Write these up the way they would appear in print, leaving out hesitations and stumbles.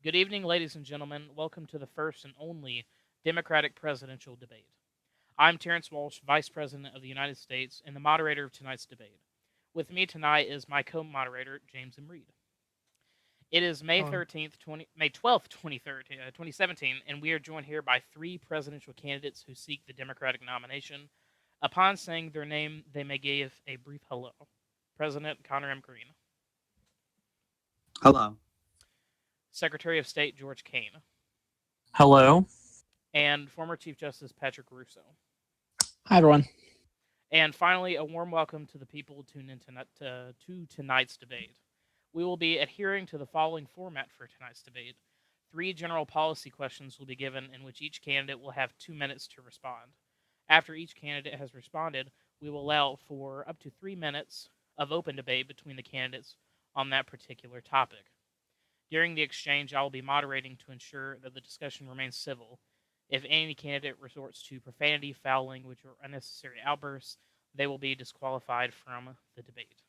Good evening, ladies and gentlemen. Welcome to the first and only Democratic presidential debate. I'm Terrence Walsh, Vice President of the United States and the moderator of tonight's debate. With me tonight is my co-moderator, James M. Reed. It is May Hello. 13th, May 12th, 2017, and we are joined here by three presidential candidates who seek the Democratic nomination. Upon saying their name, they may give a brief hello. President Connor M. Greene, Hello. Secretary of State George Kaine, Hello. and former Chief Justice Patrick Russo. Hi, everyone. And finally, a warm welcome to the people tuned in to tonight's debate. We will be adhering to the following format for tonight's debate. Three general policy questions will be given, in which each candidate will have 2 minutes to respond. After each candidate has responded, we will allow for up to 3 minutes of open debate between the candidates on that particular topic. During the exchange, I will be moderating to ensure that the discussion remains civil. If any candidate resorts to profanity, foul language, or unnecessary outbursts, they will be disqualified from the debate.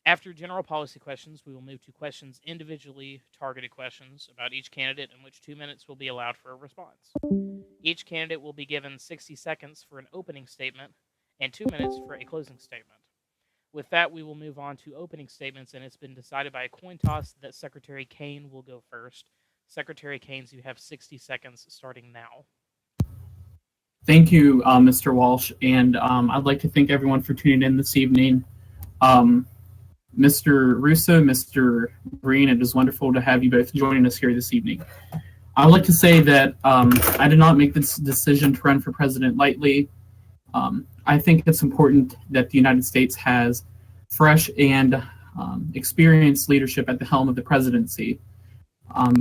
After general policy questions, we will move to questions individually targeted questions about each candidate, in which 2 minutes will be allowed for a response. Each candidate will be given 60 seconds for an opening statement and 2 minutes for a closing statement. With that, we will move on to opening statements, and it's been decided by a coin toss that Secretary Kaine will go first. Secretary Kaine, you have 60 seconds starting now. Thank you, Mr. Walsh, and I'd like to thank everyone for tuning in this evening. Um, Mr. Russo, Mr. Greene, it is wonderful to have you both joining us here this evening. I would like to say that I did not make this decision to run for president lightly. I think it's important that the United States has fresh and experienced leadership at the helm of the presidency.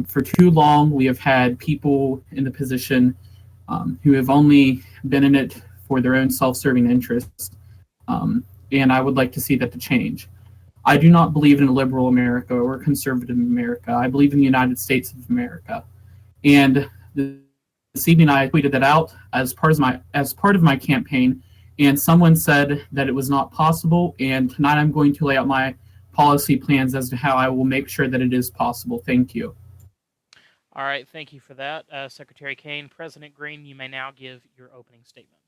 For too long, we have had people in the position who have only been in it for their own self-serving interests, and I would like to see that to change. I do not believe in a liberal America or a conservative America. I believe in the United States of America. And this evening, I tweeted that out as part of my campaign, and someone said that it was not possible. And tonight, I'm going to lay out my policy plans as to how I will make sure that it is possible. Thank you. All right, thank you for that, Secretary Kaine. President Greene, you may now give your opening statement.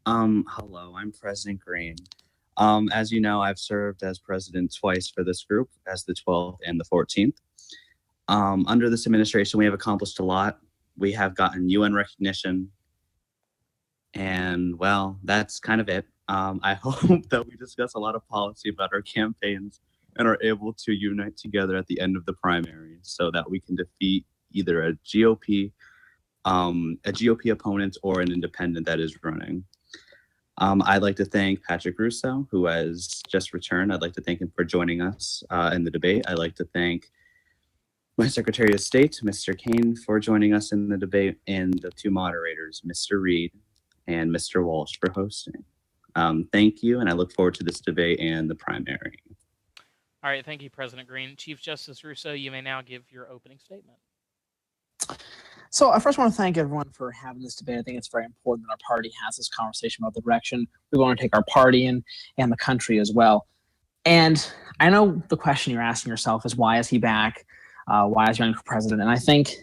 Hello, I'm President Greene. As you know, I've served as president twice for this group, as the 12th and the 14th. Under this administration, we have accomplished a lot. We have gotten UN recognition, and well, that's kind of it. I hope that we discuss a lot of policy about our campaigns and are able to unite together at the end of the primary so that we can defeat either a GOP opponent or an independent that is running. I'd like to thank Patrick Russo, who has just returned. I'd like to thank him for joining us in the debate. I'd like to thank my Secretary of State, Mr. Kaine, for joining us in the debate, and the two moderators, Mr. Reed and Mr. Walsh, for hosting. Thank you, and I look forward to this debate and the primary. All right, thank you, President Greene. Chief Justice Russo, you may now give your opening statement. So I first want to thank everyone for having this debate. I think it's very important that our party has this conversation about the direction we want to take our party in and the country as well. And I know the question you're asking yourself is, why is he back? Why is he running for president? And I think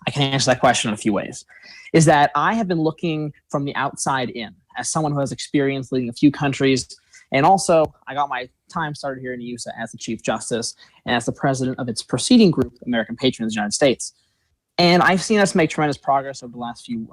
I can answer that question in a few ways. Is that I have been looking from the outside in as someone who has experience leading a few countries. And also, I got my time started here in USA as the Chief Justice and as the president of its preceding group, American Patriots of the United States. And I've seen us make tremendous progress over the last few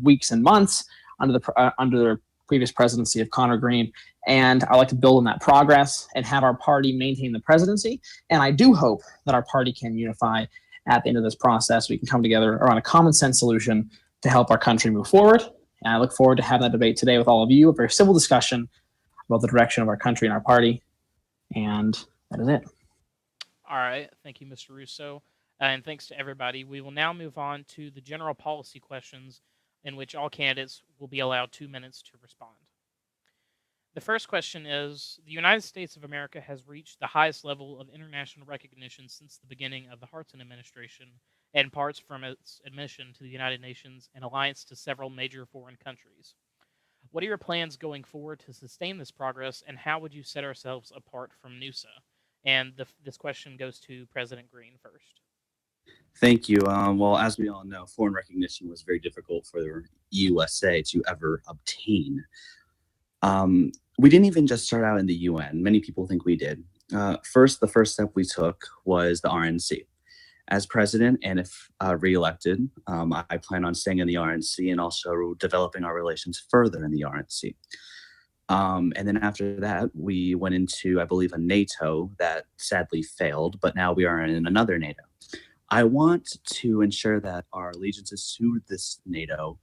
weeks and months under the previous presidency of Connor Greene. And I like to build on that progress and have our party maintain the presidency. And I do hope that our party can unify at the end of this process. We can come together around a common sense solution to help our country move forward. And I look forward to having that debate today with all of you, a very civil discussion about the direction of our country and our party. And that is it. All right, thank you, Mr. Russo. And thanks to everybody. We will now move on to the general policy questions, in which all candidates will be allowed 2 minutes to respond. The first question is, the United States of America has reached the highest level of international recognition since the beginning of the Hartson administration, and parts from its admission to the United Nations and alliance to several major foreign countries. What are your plans going forward to sustain this progress, and how would you set ourselves apart from NUSA? And this question goes to President Greene first. Thank you. Well, as we all know, foreign recognition was very difficult for the USA to ever obtain. We didn't even just start out in the UN. Many people think we did. The first step we took was the RNC. As president, and if reelected, I plan on staying in the RNC and also developing our relations further in the RNC. And then after that, we went into, I believe, a NATO that sadly failed, but now we are in another NATO. I want to ensure that our allegiances to this NATO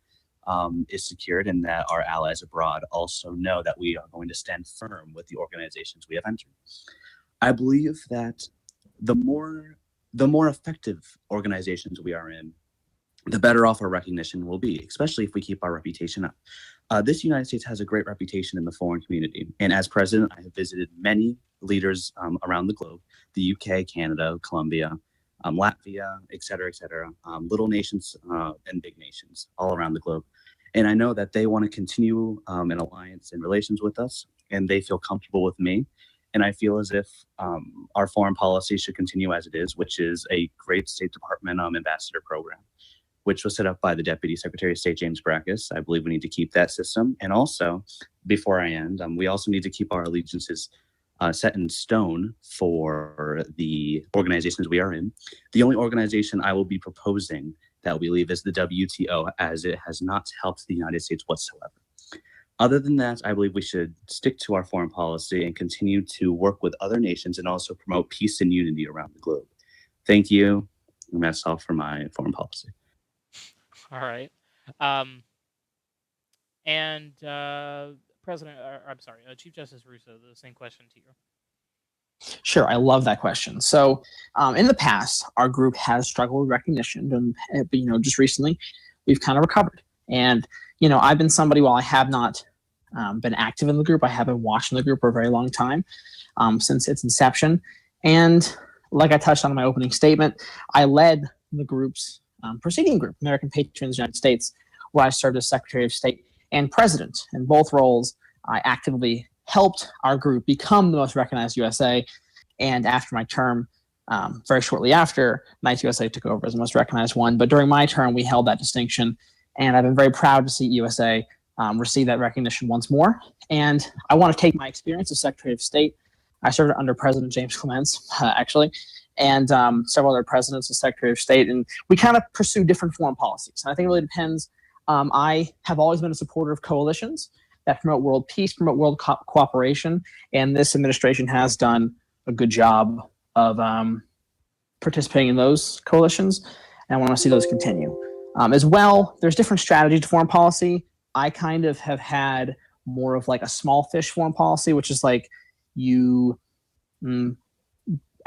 is secured, and that our allies abroad also know that we are going to stand firm with the organizations we have entered. I believe that the more effective organizations we are in, the better off our recognition will be, especially if we keep our reputation up. This United States has a great reputation in the foreign community, and as president, I have visited many leaders around the globe: the UK, Canada, Colombia, Latvia, et cetera, little nations and big nations all around the globe. And I know that they want to continue an alliance and relations with us, and they feel comfortable with me. And I feel as if our foreign policy should continue as it is, which is a great State Department ambassador program, which was set up by the Deputy Secretary of State, James Brackus. I believe we need to keep that system. And also, before I end, we also need to keep our allegiances set in stone for the organizations we are in. The only organization I will be proposing that we leave is the WTO, as it has not helped the United States whatsoever. Other than that, I believe we should stick to our foreign policy and continue to work with other nations and also promote peace and unity around the globe. Thank you. And that's all for my foreign policy. All right. Chief Justice Russo, the same question to you. Sure, I love that question. So, in the past, our group has struggled with recognition, but just recently, we've kind of recovered. And I've been somebody, while I have not been active in the group, I have been watching the group for a very long time, since its inception. And like I touched on in my opening statement, I led the group's preceding group, American Patriots United States, where I served as Secretary of State and President. In both roles, I actively helped our group become the most recognized USA. And after my term, very shortly after, Knights USA took over as the most recognized one. But during my term, we held that distinction. And I've been very proud to see USA receive that recognition once more. And I want to take my experience as Secretary of State. I served under President James Clements, actually, and several other presidents as Secretary of State. And we kind of pursue different foreign policies. And I think it really depends. I have always been a supporter of coalitions that promote world peace, promote world cooperation. And this administration has done a good job of participating in those coalitions. And I want to see those continue. As well, there's different strategies to foreign policy. I kind of have had more of like a small fish foreign policy, which is like you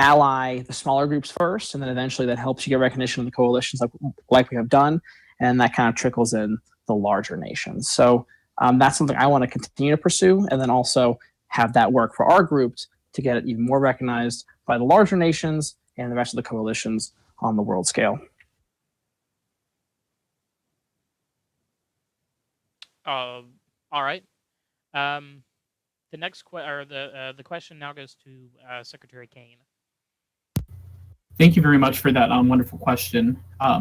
ally the smaller groups first, and then eventually that helps you get recognition of the coalitions like we have done, and that kind of trickles in the larger nations. So that's something I want to continue to pursue, and then also have that work for our groups to get it even more recognized by the larger nations and the rest of the coalitions on the world scale. All right. The next the question now goes to Secretary Kaine. Thank you very much for that wonderful question. I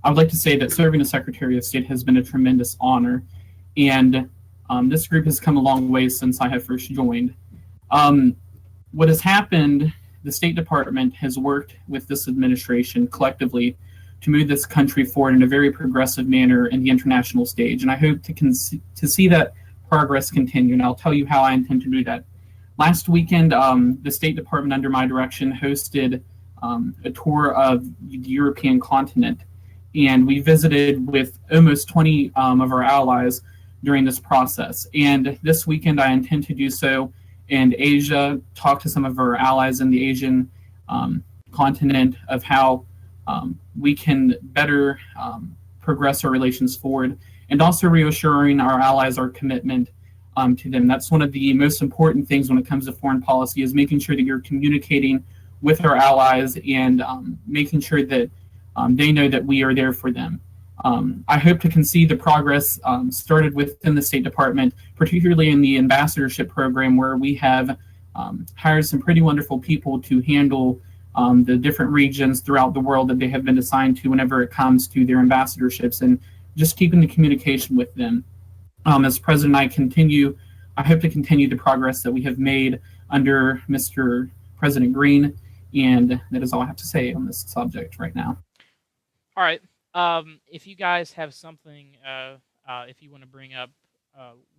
would like to say that serving as Secretary of State has been a tremendous honor, and this group has come a long way since I have first joined. What has happened, the State Department has worked with this administration collectively to move this country forward in a very progressive manner in the international stage, and I hope to see that progress continue, and I'll tell you how I intend to do that. Last weekend, the State Department, under my direction, hosted a tour of the European continent, and we visited with almost 20 of our allies during this process. And this weekend, I intend to do so in Asia, talk to some of our allies in the Asian continent of how we can better progress our relations forward, and also reassuring our allies our commitment to them. That's one of the most important things when it comes to foreign policy, is making sure that you're communicating with our allies and making sure that they know that we are there for them. I hope to see the progress started within the State Department, particularly in the ambassadorship program, where we have hired some pretty wonderful people to handle the different regions throughout the world that they have been assigned to whenever it comes to their ambassadorships, and just keeping the communication with them. As president, I hope to continue the progress that we have made under Mr. President Greene, and that is all I have to say on this subject right now. All right. If you guys have something, if you want to bring up,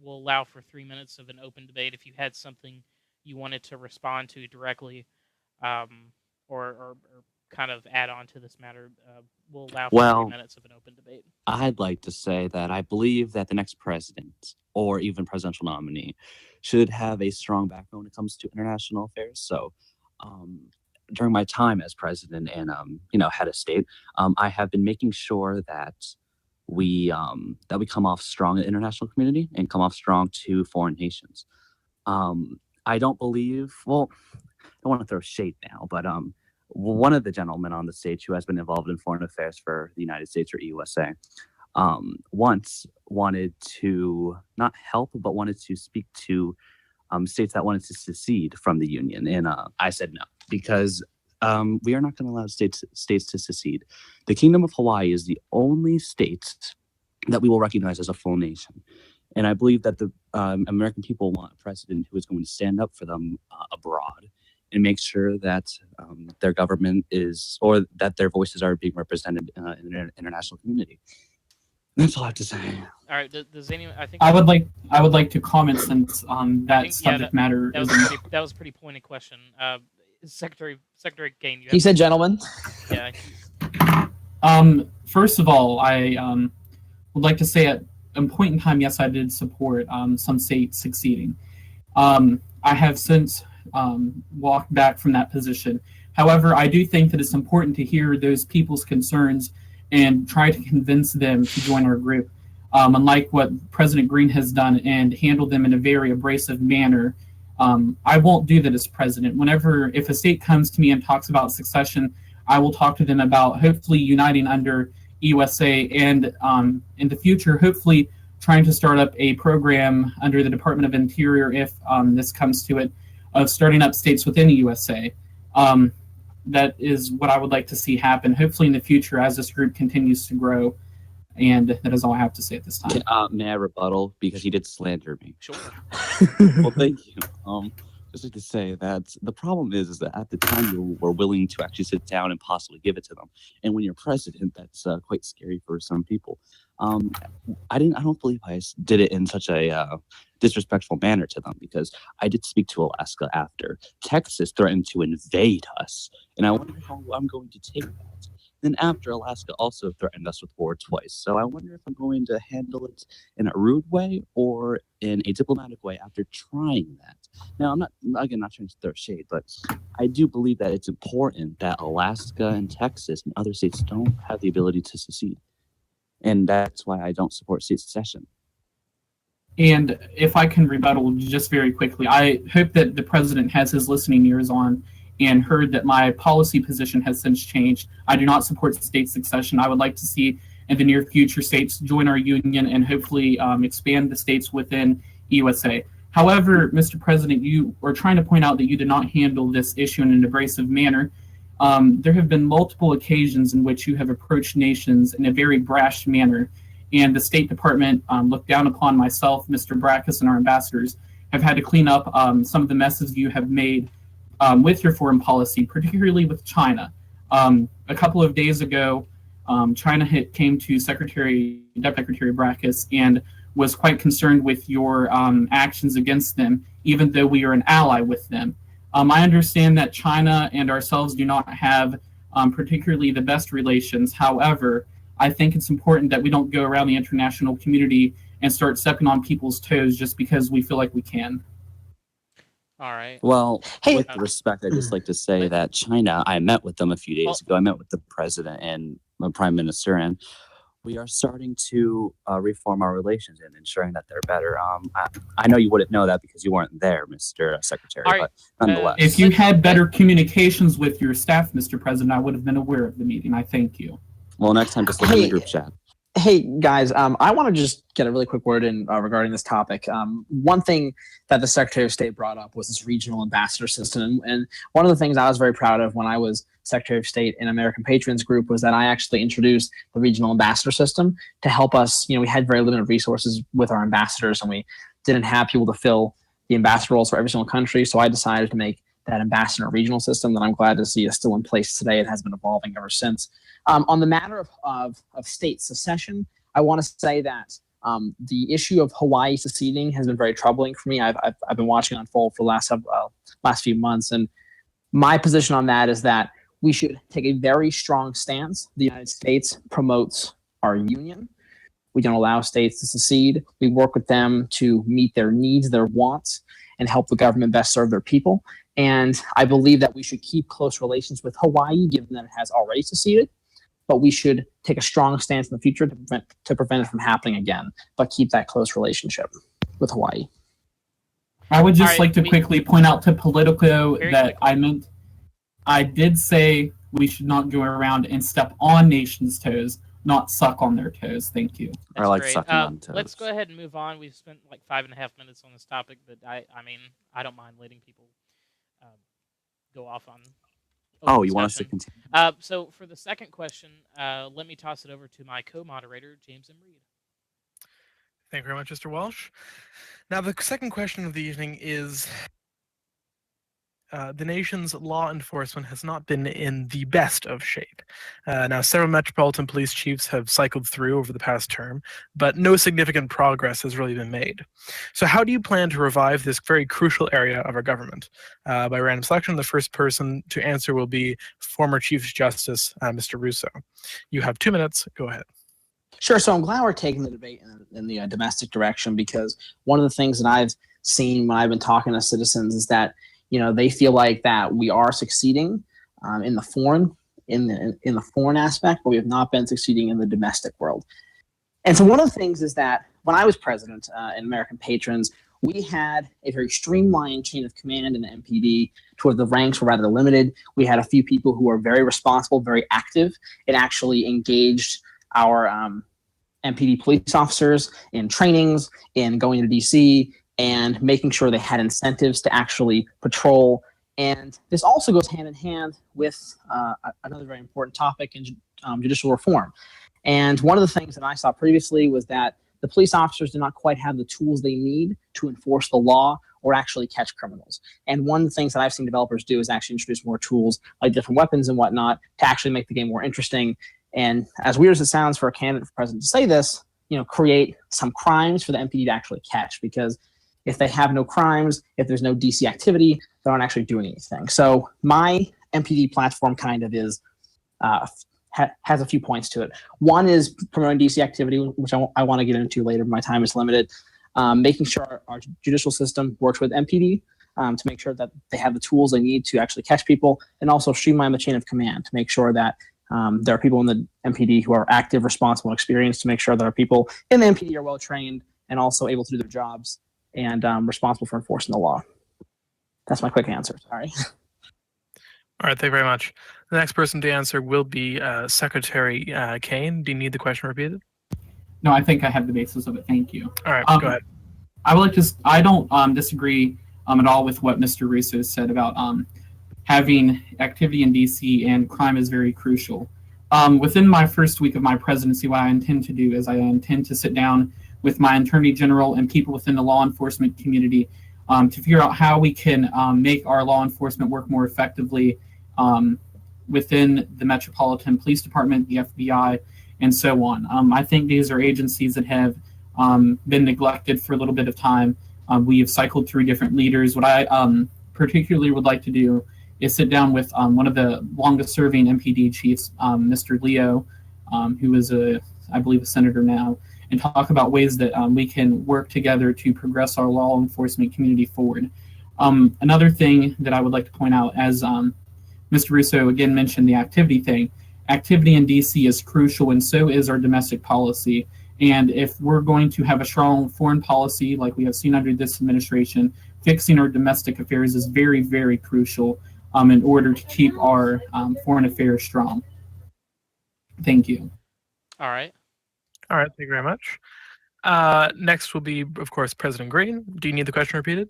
we'll allow for 3 minutes of an open debate. If you had something you wanted to respond to directly, or kind of add on to this matter, we'll allow for 3 minutes of an open debate. I'd like to say that I believe that the next president or even presidential nominee should have a strong backbone when it comes to international affairs. So during my time as president and head of state, I have been making sure that we come off strong in the international community and come off strong to foreign nations. I don't believe, well, I don't want to throw shade now, but one of the gentlemen on the stage who has been involved in foreign affairs for the United States or USA once wanted to not help, but wanted to speak to states that wanted to secede from the Union. And I said no, because we are not going to allow states to secede. The Kingdom of Hawaii is the only state that we will recognize as a full nation. And I believe that the American people want a president who is going to stand up for them abroad and make sure that their government is, or that their voices are being represented in the international community. That's all I have to say. All right. Does anyone? I think I would like to comment since that subject matter. That was a pretty pointed question. Secretary Kaine. He said, "Gentlemen." Yeah. First of all, I would like to say at a point in time, yes, I did support some states succeeding. I have since walked back from that position. However, I do think that it's important to hear those people's concerns and try to convince them to join our group. Unlike what President Greene has done and handled them in a very abrasive manner, I won't do that as president. If a state comes to me and talks about succession, I will talk to them about hopefully uniting under USA and in the future, hopefully trying to start up a program under the Department of Interior, if this comes to it, of starting up states within the USA. That is what I would like to see happen, hopefully in the future as this group continues to grow. And that is all I have to say at this time. May I rebuttal? Because he did slander me. Sure. Well, thank you. Just like to say that the problem is that at the time you were willing to actually sit down and possibly give it to them, and when you're president, that's quite scary for some people. I don't believe I did it in such a disrespectful manner to them, because I did speak to Alaska after Texas threatened to invade us, and I wonder how I'm going to take that. Then after, Alaska also threatened us with war twice. So I wonder if I'm going to handle it in a rude way or in a diplomatic way after trying that. Now, I'm not trying to throw shade, but I do believe that it's important that Alaska and Texas and other states don't have the ability to secede. And that's why I don't support state secession. And if I can rebuttal just very quickly, I hope that the president has his listening ears on and heard that my policy position has since changed. I do not support state succession. I would like to see in the near future states join our union and hopefully expand the states within USA. However, Mr. President, you are trying to point out that you did not handle this issue in an abrasive manner. There have been multiple occasions in which you have approached nations in a very brash manner, and the State Department looked down upon myself, Mr. Brackus, and our ambassadors have had to clean up some of the messes you have made with your foreign policy, particularly with China. A couple of days ago, China came to Deputy Secretary Brackus and was quite concerned with your actions against them, even though we are an ally with them. I understand that China and ourselves do not have particularly the best relations. However, I think it's important that we don't go around the international community and start stepping on people's toes just because we feel like we can. All right. Well, with respect, I'd just like to say that China, I met with them a few days ago. I met with the president and the prime minister, and we are starting to reform our relations and ensuring that they're better. I know you wouldn't know that because you weren't there, Mr. Secretary, but nonetheless. If you had better communications with your staff, Mr. President, I would have been aware of the meeting. I thank you. Well, next time, just look in the group chat. Hey guys, I want to just get a really quick word in regarding this topic. One thing that the Secretary of State brought up was this regional ambassador system, and one of the things I was very proud of when I was Secretary of State in American Patrons Group was that I actually introduced the regional ambassador system to help us. We had very limited resources with our ambassadors, and we didn't have people to fill the ambassador roles for every single country. So I decided to make that ambassador regional system that I'm glad to see is still in place today. It has been evolving ever since. On the matter of state secession, I want to say that the issue of Hawaii seceding has been very troubling for me. I've been watching it unfold for the last few months, and my position on that is that we should take a very strong stance. The United States promotes our union. We don't allow states to secede. We work with them to meet their needs, their wants, and help the government best serve their people. And I believe that we should keep close relations with Hawaii, given that it has already seceded. But we should take a strong stance in the future to prevent it from happening again, but keep that close relationship with Hawaii. I would just like to quickly point out to Politico that I did say we should not go around and step on nations' toes, not suck on their toes. Thank you. That's I like great. sucking on toes. Let's go ahead and move on. We've spent like 5.5 minutes on this topic, but I don't mind letting people go off on. Oh, you want us to continue? So for the second question, let me toss it over to my co-moderator, James M. Reed. Thank you very much, Mr. Walsh. Now, the second question of the evening is, the nation's law enforcement has not been in the best of shape. Now, several metropolitan police chiefs have cycled through over the past term, but no significant progress has really been made. So how do you plan to revive this very crucial area of our government? By random selection, the first person to answer will be former Chief Justice, Mr. Russo. You have 2 minutes. Go ahead. Sure. So I'm glad we're taking the debate in the domestic direction, because one of the things that I've seen when I've been talking to citizens is that they feel like that we are succeeding in the foreign aspect, but we have not been succeeding in the domestic world. And so one of the things is that when I was president in American Patrons, we had a very streamlined chain of command in the MPD to where the ranks were rather limited. We had a few people who were very responsible, very active, and actually engaged our MPD police officers in trainings, in going to DC, and making sure they had incentives to actually patrol. And this also goes hand in hand with another very important topic in judicial reform. And one of the things that I saw previously was that the police officers do not quite have the tools they need to enforce the law or actually catch criminals. And one of the things that I've seen developers do is actually introduce more tools like different weapons and whatnot to actually make the game more interesting. And as weird as it sounds for a candidate for president to say this, create some crimes for the MPD to actually catch, because if they have no crimes, if there's no DC activity, they aren't actually doing anything. So my MPD platform kind of is has a few points to it. One is promoting DC activity, which I want to get into later, but my time is limited. Making sure our judicial system works with MPD to make sure that they have the tools they need to actually catch people, and also streamline the chain of command to make sure that there are people in the MPD who are active, responsible, and experienced, to make sure that our people in the MPD are well trained and also able to do their jobs and responsible for enforcing the law. That's my quick answer. Sorry. All right, thank you very much. The next person to answer will be Secretary Kaine. Do you need the question repeated? No, I think I have the basis of it. Thank you. All right, go ahead. I don't disagree at all with what Mr. Russo said about having activity in DC, and crime is very crucial. Within my first week of my presidency, what I intend to do is I intend to sit down with my Attorney General and people within the law enforcement community to figure out how we can make our law enforcement work more effectively within the Metropolitan Police Department, the FBI, and so on. I think these are agencies that have been neglected for a little bit of time. We have cycled through different leaders. What I particularly would like to do is sit down with one of the longest-serving MPD chiefs, Mr. Leo, who is, I believe, a senator now, and talk about ways that we can work together to progress our law enforcement community forward. Another thing that I would like to point out, as Mr. Russo again mentioned the activity thing, activity in DC is crucial, and so is our domestic policy. And if we're going to have a strong foreign policy like we have seen under this administration, fixing our domestic affairs is very, very crucial in order to keep our foreign affairs strong. Thank you. All right. All right, thank you very much. Next will be, of course, President Greene. Do you need the question repeated?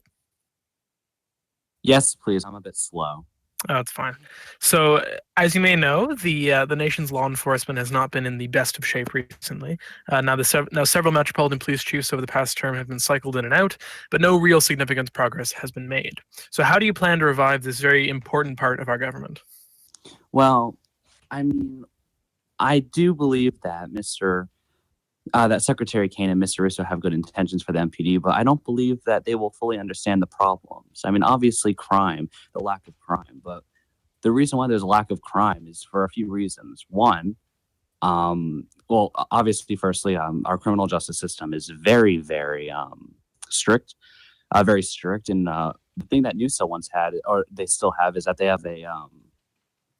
Yes, please. I'm a bit slow. Oh, it's fine. So, as you may know, the nation's law enforcement has not been in the best of shape recently. Now several metropolitan police chiefs over the past term have been cycled in and out, but no real significant progress has been made. So, how do you plan to revive this very important part of our government? Well, I mean, I do believe that that Secretary Kaine and Mr. Russo have good intentions for the MPD, but I don't believe that they will fully understand the problems. I mean, obviously, crime, the lack of crime, but the reason why there's a lack of crime is for a few reasons. One, well, obviously, firstly, our criminal justice system is very, very strict, very strict. And the thing that Nusa once had, or they still have, is that they have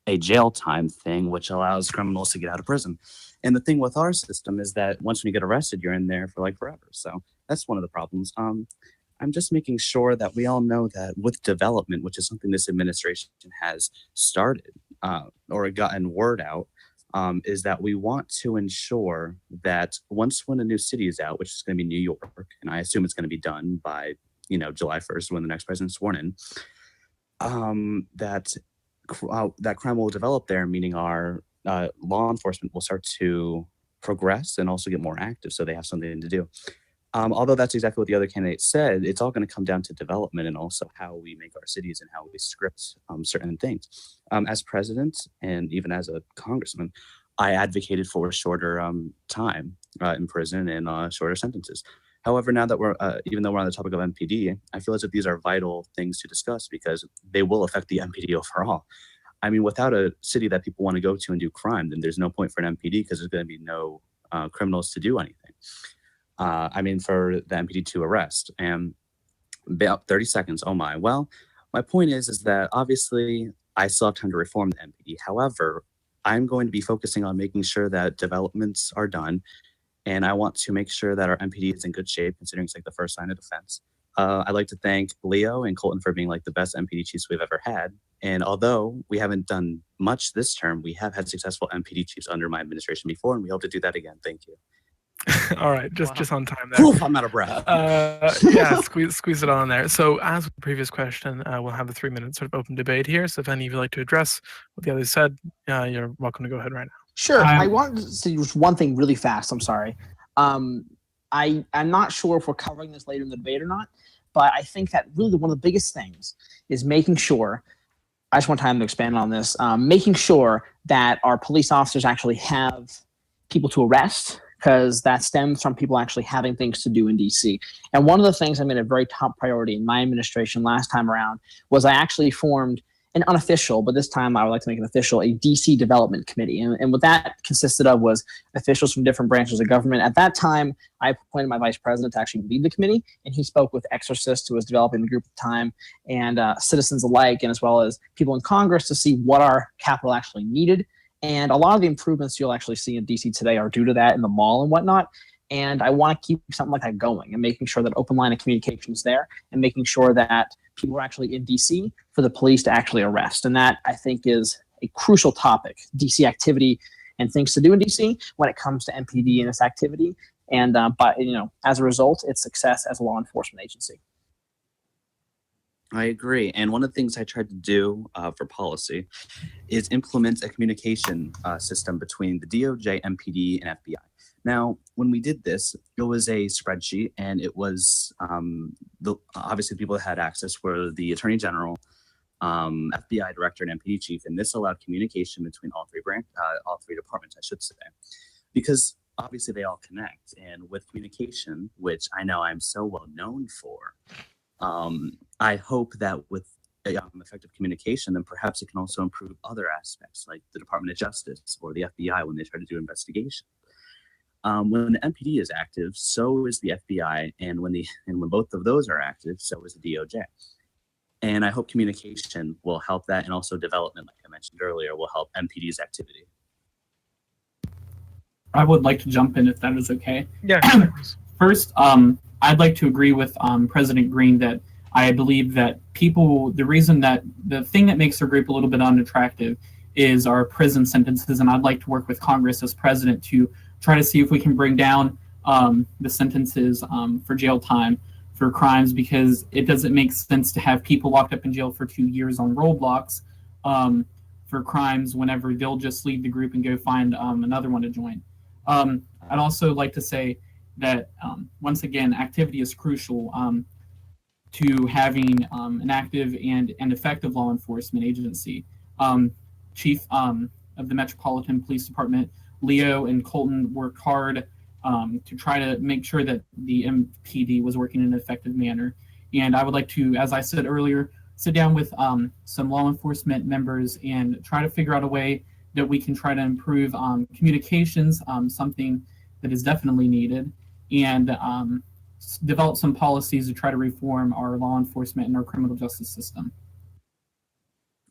a jail time thing, which allows criminals to get out of prison. And the thing with our system is that once you get arrested, you're in there for like forever. So that's one of the problems. I'm just making sure that we all know that with development, which is something this administration has started or gotten word out, is that we want to ensure that when a new city is out, which is going to be New York, and I assume it's going to be done by July 1st when the next president's sworn in, that crime will develop there, meaning our law enforcement will start to progress and also get more active, so they have something to do. Although that's exactly what the other candidate said, it's all going to come down to development and also how we make our cities and how we script certain things. As president and even as a congressman, I advocated for a shorter time in prison and shorter sentences. However, now that even though we're on the topic of MPD, I feel as if these are vital things to discuss because they will affect the MPD overall. I mean, without a city that people want to go to and do crime, then there's no point for an MPD because there's going to be no criminals to do anything. I mean, for the MPD to arrest. And about 30 seconds, oh my. Well, my point is that obviously I still have time to reform the MPD. However, I'm going to be focusing on making sure that developments are done. And I want to make sure that our MPD is in good shape, considering it's like the first line of defense. I'd like to thank Leo and Colton for being like the best MPD chiefs we've ever had. And although we haven't done much this term, we have had successful MPD chiefs under my administration before, and we hope to do that again. Thank you. All right, just on time there. Oof, I'm out of breath. Yeah, squeeze it on there. So as with the previous question, we'll have a 3-minute sort of open debate here. So if any of you like to address what the others said, you're welcome to go ahead right now. Sure. I want to say just one thing really fast. I'm sorry. I'm not sure if we're covering this later in the debate or not, but I think that really one of the biggest things is making sure, I just want time to expand on this, making sure that our police officers actually have people to arrest, because that stems from people actually having things to do in DC. And one of the things I made a very top priority in my administration last time around was I actually formed an unofficial, but this time I would like to make it official, a DC Development Committee. And what that consisted of was officials from different branches of government. At that time, I appointed my vice president to actually lead the committee, and he spoke with Exorcist, who was developing the group at the time, and citizens alike, and as well as people in Congress to see what our capital actually needed. And a lot of the improvements you'll actually see in DC today are due to that in the mall and whatnot. And I want to keep something like that going and making sure that open line of communication is there and making sure that people are actually in DC for the police to actually arrest. And that, I think, is a crucial topic, DC activity and things to do in DC when it comes to MPD and its activity. And but as a result, its success as a law enforcement agency. I agree. And one of the things I tried to do for policy is implement a communication system between the DOJ, MPD, and FBI. Now, when we did this, it was a spreadsheet, and it was obviously people that had access were the Attorney General, FBI Director, and MPD Chief, and this allowed communication between all three departments, I should say, because obviously they all connect. And with communication, which I know I'm so well known for, I hope that with effective communication, then perhaps it can also improve other aspects, like the Department of Justice or the FBI when they try to do investigation. When the MPD is active, so is the FBI, and when both of those are active, so is the DOJ. And I hope communication will help that, and also development, like I mentioned earlier, will help MPD's activity. I would like to jump in if that is okay. Yeah. First, I'd like to agree with President Greene that I believe that the thing that makes our group a little bit unattractive is our prison sentences, and I'd like to work with Congress as president to try to see if we can bring down the sentences for jail time for crimes, because it doesn't make sense to have people locked up in jail for 2 years on roadblocks for crimes whenever they'll just leave the group and go find another one to join. I'd also like to say that once again, activity is crucial to having an active and effective law enforcement agency. Chief of the Metropolitan Police Department, Leo and Colton, worked hard to try to make sure that the MPD was working in an effective manner. And I would like to, as I said earlier, sit down with some law enforcement members and try to figure out a way that we can try to improve communications, something that is definitely needed, and develop some policies to try to reform our law enforcement and our criminal justice system.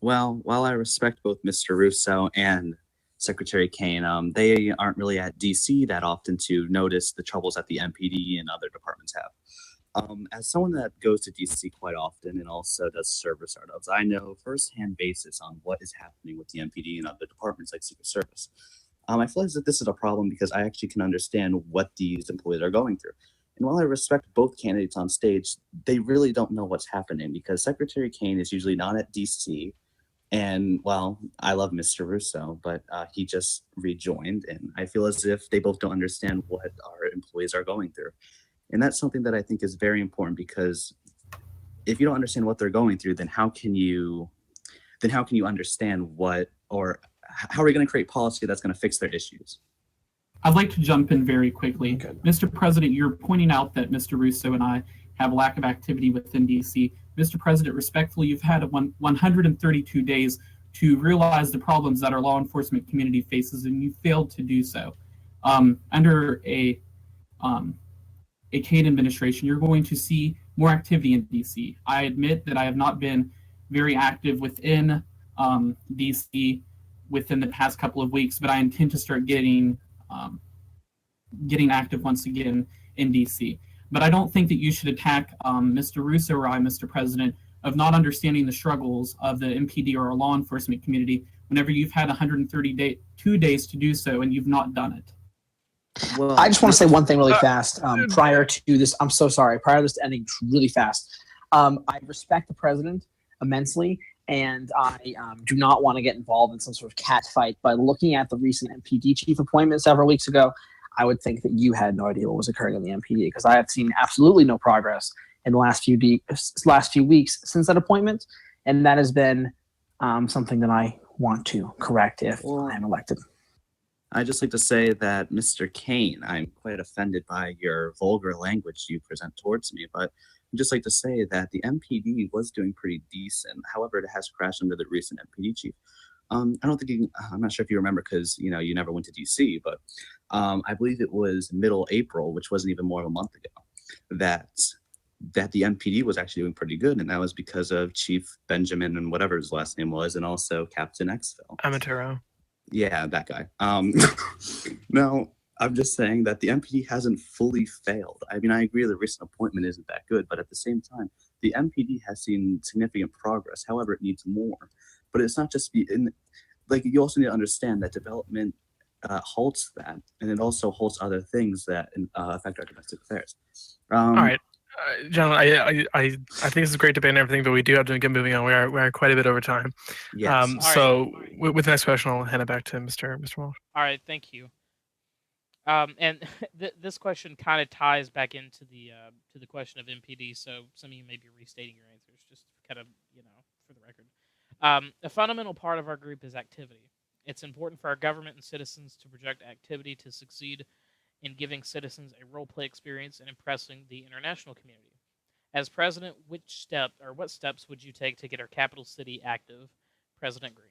Well, while I respect both Mr. Russo and Secretary Kaine, they aren't really at DC that often to notice the troubles that the MPD and other departments have. As someone that goes to DC quite often and also does server startups, I know firsthand basis on what is happening with the MPD and other departments like Secret Service. I feel as that this is a problem because I actually can understand what these employees are going through. And while I respect both candidates on stage, they really don't know what's happening because Secretary Kaine is usually not at DC. And well, I love Mr. Russo, but he just rejoined, and I feel as if they both don't understand what our employees are going through. And that's something that I think is very important, because if you don't understand what they're going through, then how can you understand what, or how are we going to create policy that's going to fix their issues? I'd like to jump in very quickly. Okay. Mr. President, you're pointing out that Mr. Russo and I have a lack of activity within DC. Mr. President, respectfully, you've had 132 days to realize the problems that our law enforcement community faces, and you failed to do so. Under a Kaine administration, you're going to see more activity in DC. I admit that I have not been very active within DC within the past couple of weeks, but I intend to start getting active once again in DC. But I don't think that you should attack Mr. Russo or I, Mr. President, of not understanding the struggles of the MPD or our law enforcement community whenever you've had 132 days to do so and you've not done it. Well, I just want to say one thing really fast. Prior to this, I'm so sorry. Prior to this ending really fast, I respect the president immensely, and I do not want to get involved in some sort of cat fight. But looking at the recent MPD chief appointment several weeks ago, I would think that you had no idea what was occurring in the MPD, because I have seen absolutely no progress in the last few weeks since that appointment, and that has been something that I want to correct if I am elected. I'd just like to say that, Mr. Kaine, I'm quite offended by your vulgar language you present towards me, but I'd just like to say that the MPD was doing pretty decent. However, it has crashed under the recent MPD chief. I'm not sure if you remember, because you never went to DC, but I believe it was middle April, which wasn't even more of a month ago, that the MPD was actually doing pretty good, and that was because of Chief Benjamin and whatever his last name was, and also Captain Exville. Amatero. Yeah, that guy. No, I'm just saying that the MPD hasn't fully failed. I mean, I agree the recent appointment isn't that good, but at the same time, the MPD has seen significant progress. However, it needs more. But it's not just you also need to understand that development halts that, and it also halts other things that affect our domestic affairs. All right. Gentlemen, I think this is a great debate and everything, but we do have to get moving on. We are quite a bit over time. Yes. So with the next question, I'll hand it back to Mr. Walsh. All right, thank you. And this question kind of ties back into the question of MPD. So some of you may be restating your answers, just kind of for the record. A fundamental part of our group is activity. It's important for our government and citizens to project activity to succeed in giving citizens a role-play experience and impressing the international community. As president, what steps would you take to get our capital city active, President Greene?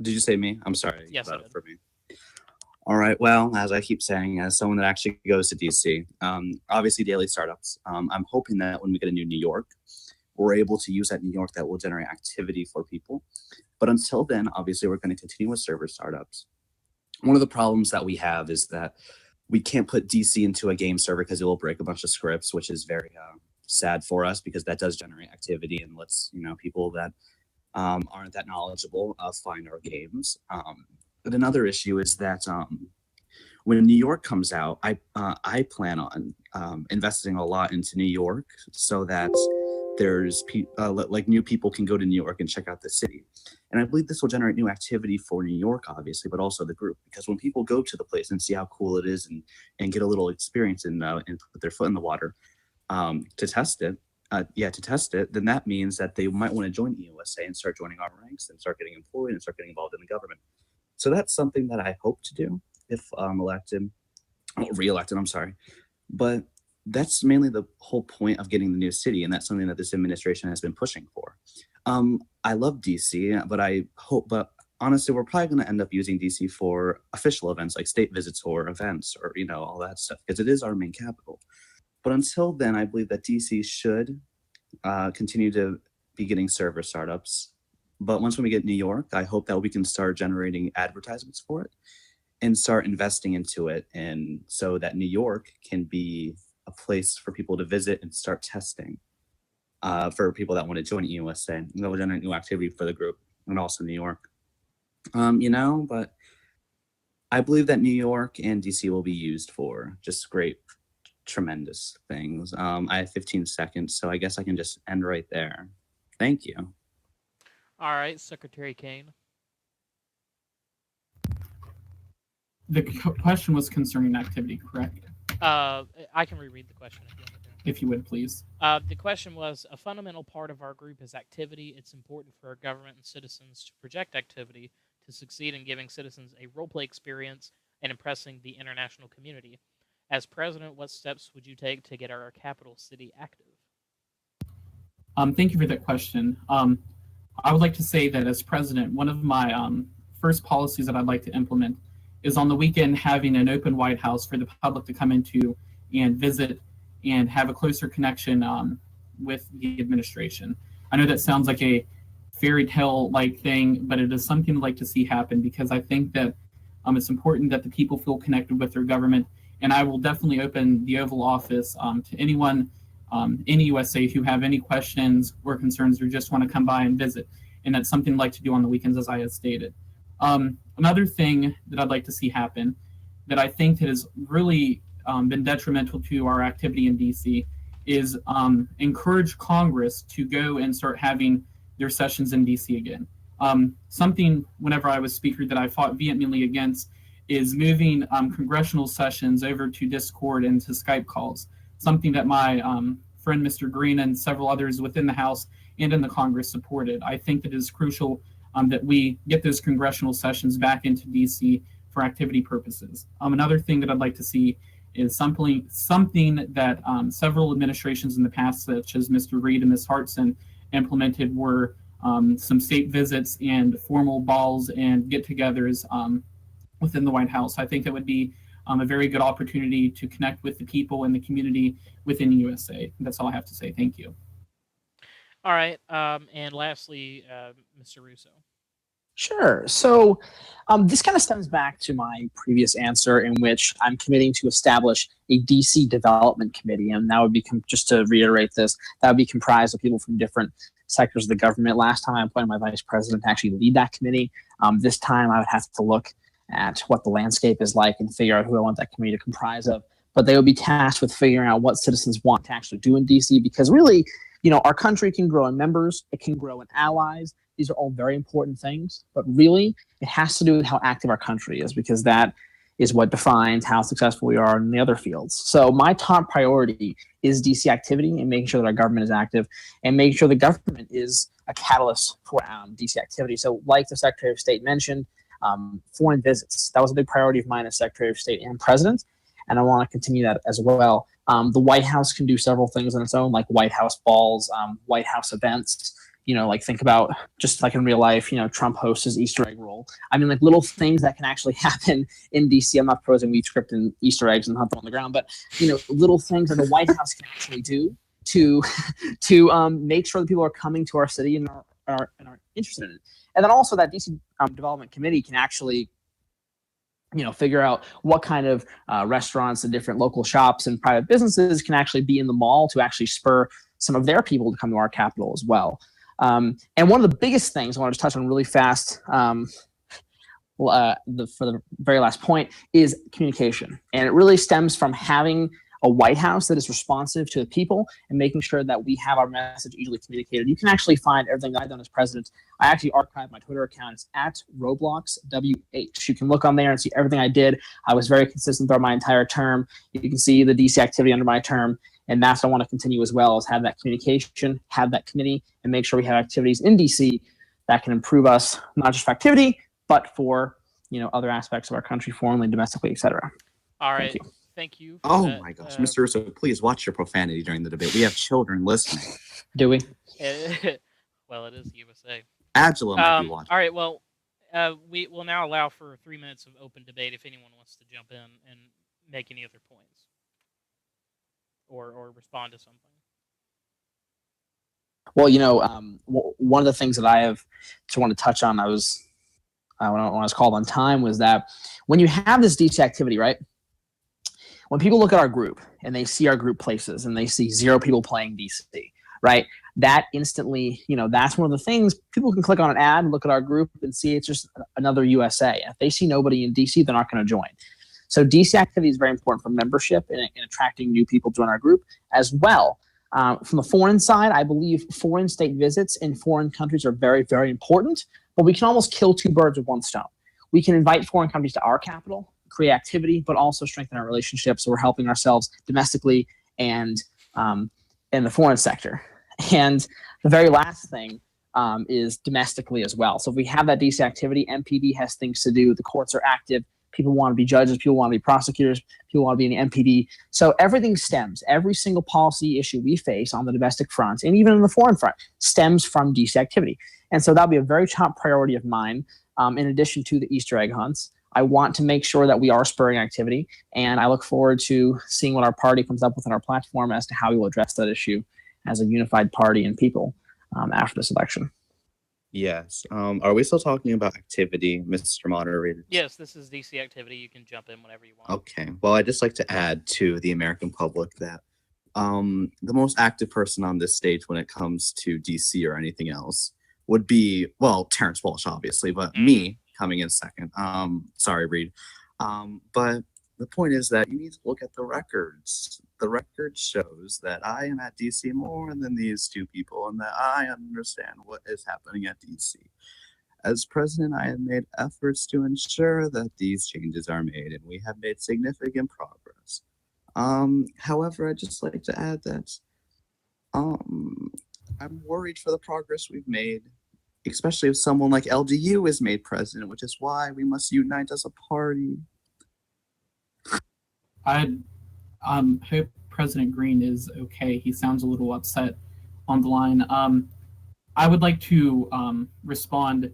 Did you say me? I'm sorry. Yes, I did. For me. All right. Well, as I keep saying, as someone that actually goes to DC, obviously daily startups. I'm hoping that when we get a new New York, we're able to use that New York that will generate activity for people. But until then, obviously, we're going to continue with server startups. One of the problems that we have is that we can't put DC into a game server because it will break a bunch of scripts, which is very sad for us, because that does generate activity and lets people that aren't that knowledgeable find our games. another issue is that when New York comes out, I plan on investing a lot into New York so that there's like new people can go to New York and check out the city. And I believe this will generate new activity for New York, obviously, but also the group, because when people go to the place and see how cool it is and get a little experience and put their foot in the water to test it, then that means that they might want to join EUSA and start joining our ranks and start getting employed and start getting involved in the government. So that's something that I hope to do if re-elected, I'm sorry. But that's mainly the whole point of getting the new city, and that's something that this administration has been pushing for. I love DC, but honestly, we're probably going to end up using DC for official events like state visits or events or, all that stuff, because it is our main capital. But until then, I believe that DC should continue to be getting server startups. But once when we get New York, I hope that we can start generating advertisements for it and start investing into it, and so that New York can be a place for people to visit and start testing for people that want to join EUSA. And that will generate new activity for the group and also New York. But I believe that New York and DC will be used for just great, tremendous things. I have 15 seconds, so I guess I can just end right there. Thank you. All right, Secretary Kaine. The question was concerning activity, correct? I can reread the question if you want me to. If you would, please. The question was, a fundamental part of our group is activity. It's important for our government and citizens to project activity to succeed in giving citizens a role-play experience and impressing the international community. As president, what steps would you take to get our capital city active? Thank you for that question. I would like to say that as president, one of my first policies that I'd like to implement is on the weekend having an open White House for the public to come into and visit and have a closer connection with the administration. I know that sounds like a fairy tale-like thing, but it is something I'd like to see happen, because I think that it's important that the people feel connected with their government. And I will definitely open the Oval Office to anyone in USA who have any questions or concerns or just want to come by and visit. And that's something I'd like to do on the weekends, as I have stated. Another thing that I'd like to see happen that I think that has really been detrimental to our activity in DC is encourage Congress to go and start having their sessions in DC again. Something, whenever I was speaker, that I fought vehemently against is moving congressional sessions over to Discord and to Skype calls, something that my friend Mr. Greene and several others within the House and in the Congress supported. I think that it is crucial that we get those congressional sessions back into DC for activity purposes. Another thing that I'd like to see is something that several administrations in the past, such as Mr. Reid and Ms. Hartson, implemented were some state visits and formal balls and get-togethers within the White House. I think that would be a very good opportunity to connect with the people and the community within USA. That's all I have to say. Thank you. All right, and lastly, Mr. Russo. Sure. So this kind of stems back to my previous answer, in which I'm committing to establish a DC Development Committee. And that would be, just to reiterate this, that would be comprised of people from different sectors of the government. Last time I appointed my vice president to actually lead that committee. This time I would have to look at what the landscape is like and figure out who I want that committee to comprise of. But they would be tasked with figuring out what citizens want to actually do in DC, because really, our country can grow in members, it can grow in allies. These are all very important things, but really it has to do with how active our country is, because that is what defines how successful we are in the other fields. So my top priority is DC activity and making sure that our government is active and making sure the government is a catalyst for DC activity. So like the Secretary of State mentioned, foreign visits, that was a big priority of mine as Secretary of State and President, and I want to continue that as well. The White House can do several things on its own, like White House balls, White House events. Like think about just like in real life, Trump hosts his Easter egg roll. I mean, like little things that can actually happen in DC. I'm not proposing we script in Easter eggs and hunt them on the ground, but little things that the White House can actually do to make sure that people are coming to our city and are interested in it. And then also that DC Development Committee can actually figure out what kind of restaurants and different local shops and private businesses can actually be in the mall to actually spur some of their people to come to our capital as well. And one of the biggest things I want to just touch on really fast, for the very last point is communication, and it really stems from having a White House that is responsive to the people and making sure that we have our message easily communicated. You can actually find everything that I've done as president. I actually archived my Twitter account. It's at RobloxWH. You can look on there and see everything I did. I was very consistent throughout my entire term. You can see the DC activity under my term. And that's what I want to continue as well, is have that communication, have that committee, and make sure we have activities in DC that can improve us, not just for activity, but for other aspects of our country, foreignly, domestically, etc. All right. Thank you. Thank you. Oh my gosh, Mr. Russo, please watch your profanity during the debate. We have children listening. Do we? Well, it is USA. Angela might be watching. All right. Well, we will now allow for 3 minutes of open debate if anyone wants to jump in and make any other points or respond to something. Well, one of the things that I have to want to touch on, when I was called on time, was that when you have this DC activity, right? When people look at our group and they see our group places and they see 0 people playing DC, right? That instantly, that's one of the things people can click on an ad and look at our group and see it's just another USA. If they see nobody in DC, they're not going to join. So DC activity is very important for membership and attracting new people to join our group as well. From the foreign side, I believe foreign state visits in foreign countries are very, very important, but we can almost kill 2 birds with 1 stone. We can invite foreign countries to our capital, create activity, but also strengthen our relationships. So we're helping ourselves domestically and in the foreign sector. And the very last thing is domestically as well. So if we have that DC activity, MPD has things to do. The courts are active. People want to be judges. People want to be prosecutors. People want to be in the MPD. So everything stems. Every single policy issue we face on the domestic front and even in the foreign front stems from DC activity. And so that'll be a very top priority of mine. In addition to the Easter egg hunts, I want to make sure that we are spurring activity, and I look forward to seeing what our party comes up with in our platform as to how we will address that issue as a unified party and people after this election. Yes. Are we still talking about activity, Mr. Moderator? Yes, this is DC activity. You can jump in whenever you want. Okay. Well, I'd just like to add to the American public that the most active person on this stage when it comes to DC or anything else would be, well, Terrence Walsh, obviously, but me coming in second. Sorry, Reed. But the point is that you need to look at the records. The record shows that I am at DC more than these 2 people and that I understand what is happening at DC. As president, I have made efforts to ensure that these changes are made, and we have made significant progress. However, I'd just like to add that I'm worried for the progress we've made, especially if someone like LDU is made president, which is why we must unite as a party. I hope President Greene is okay. He sounds a little upset on the line. I would like to respond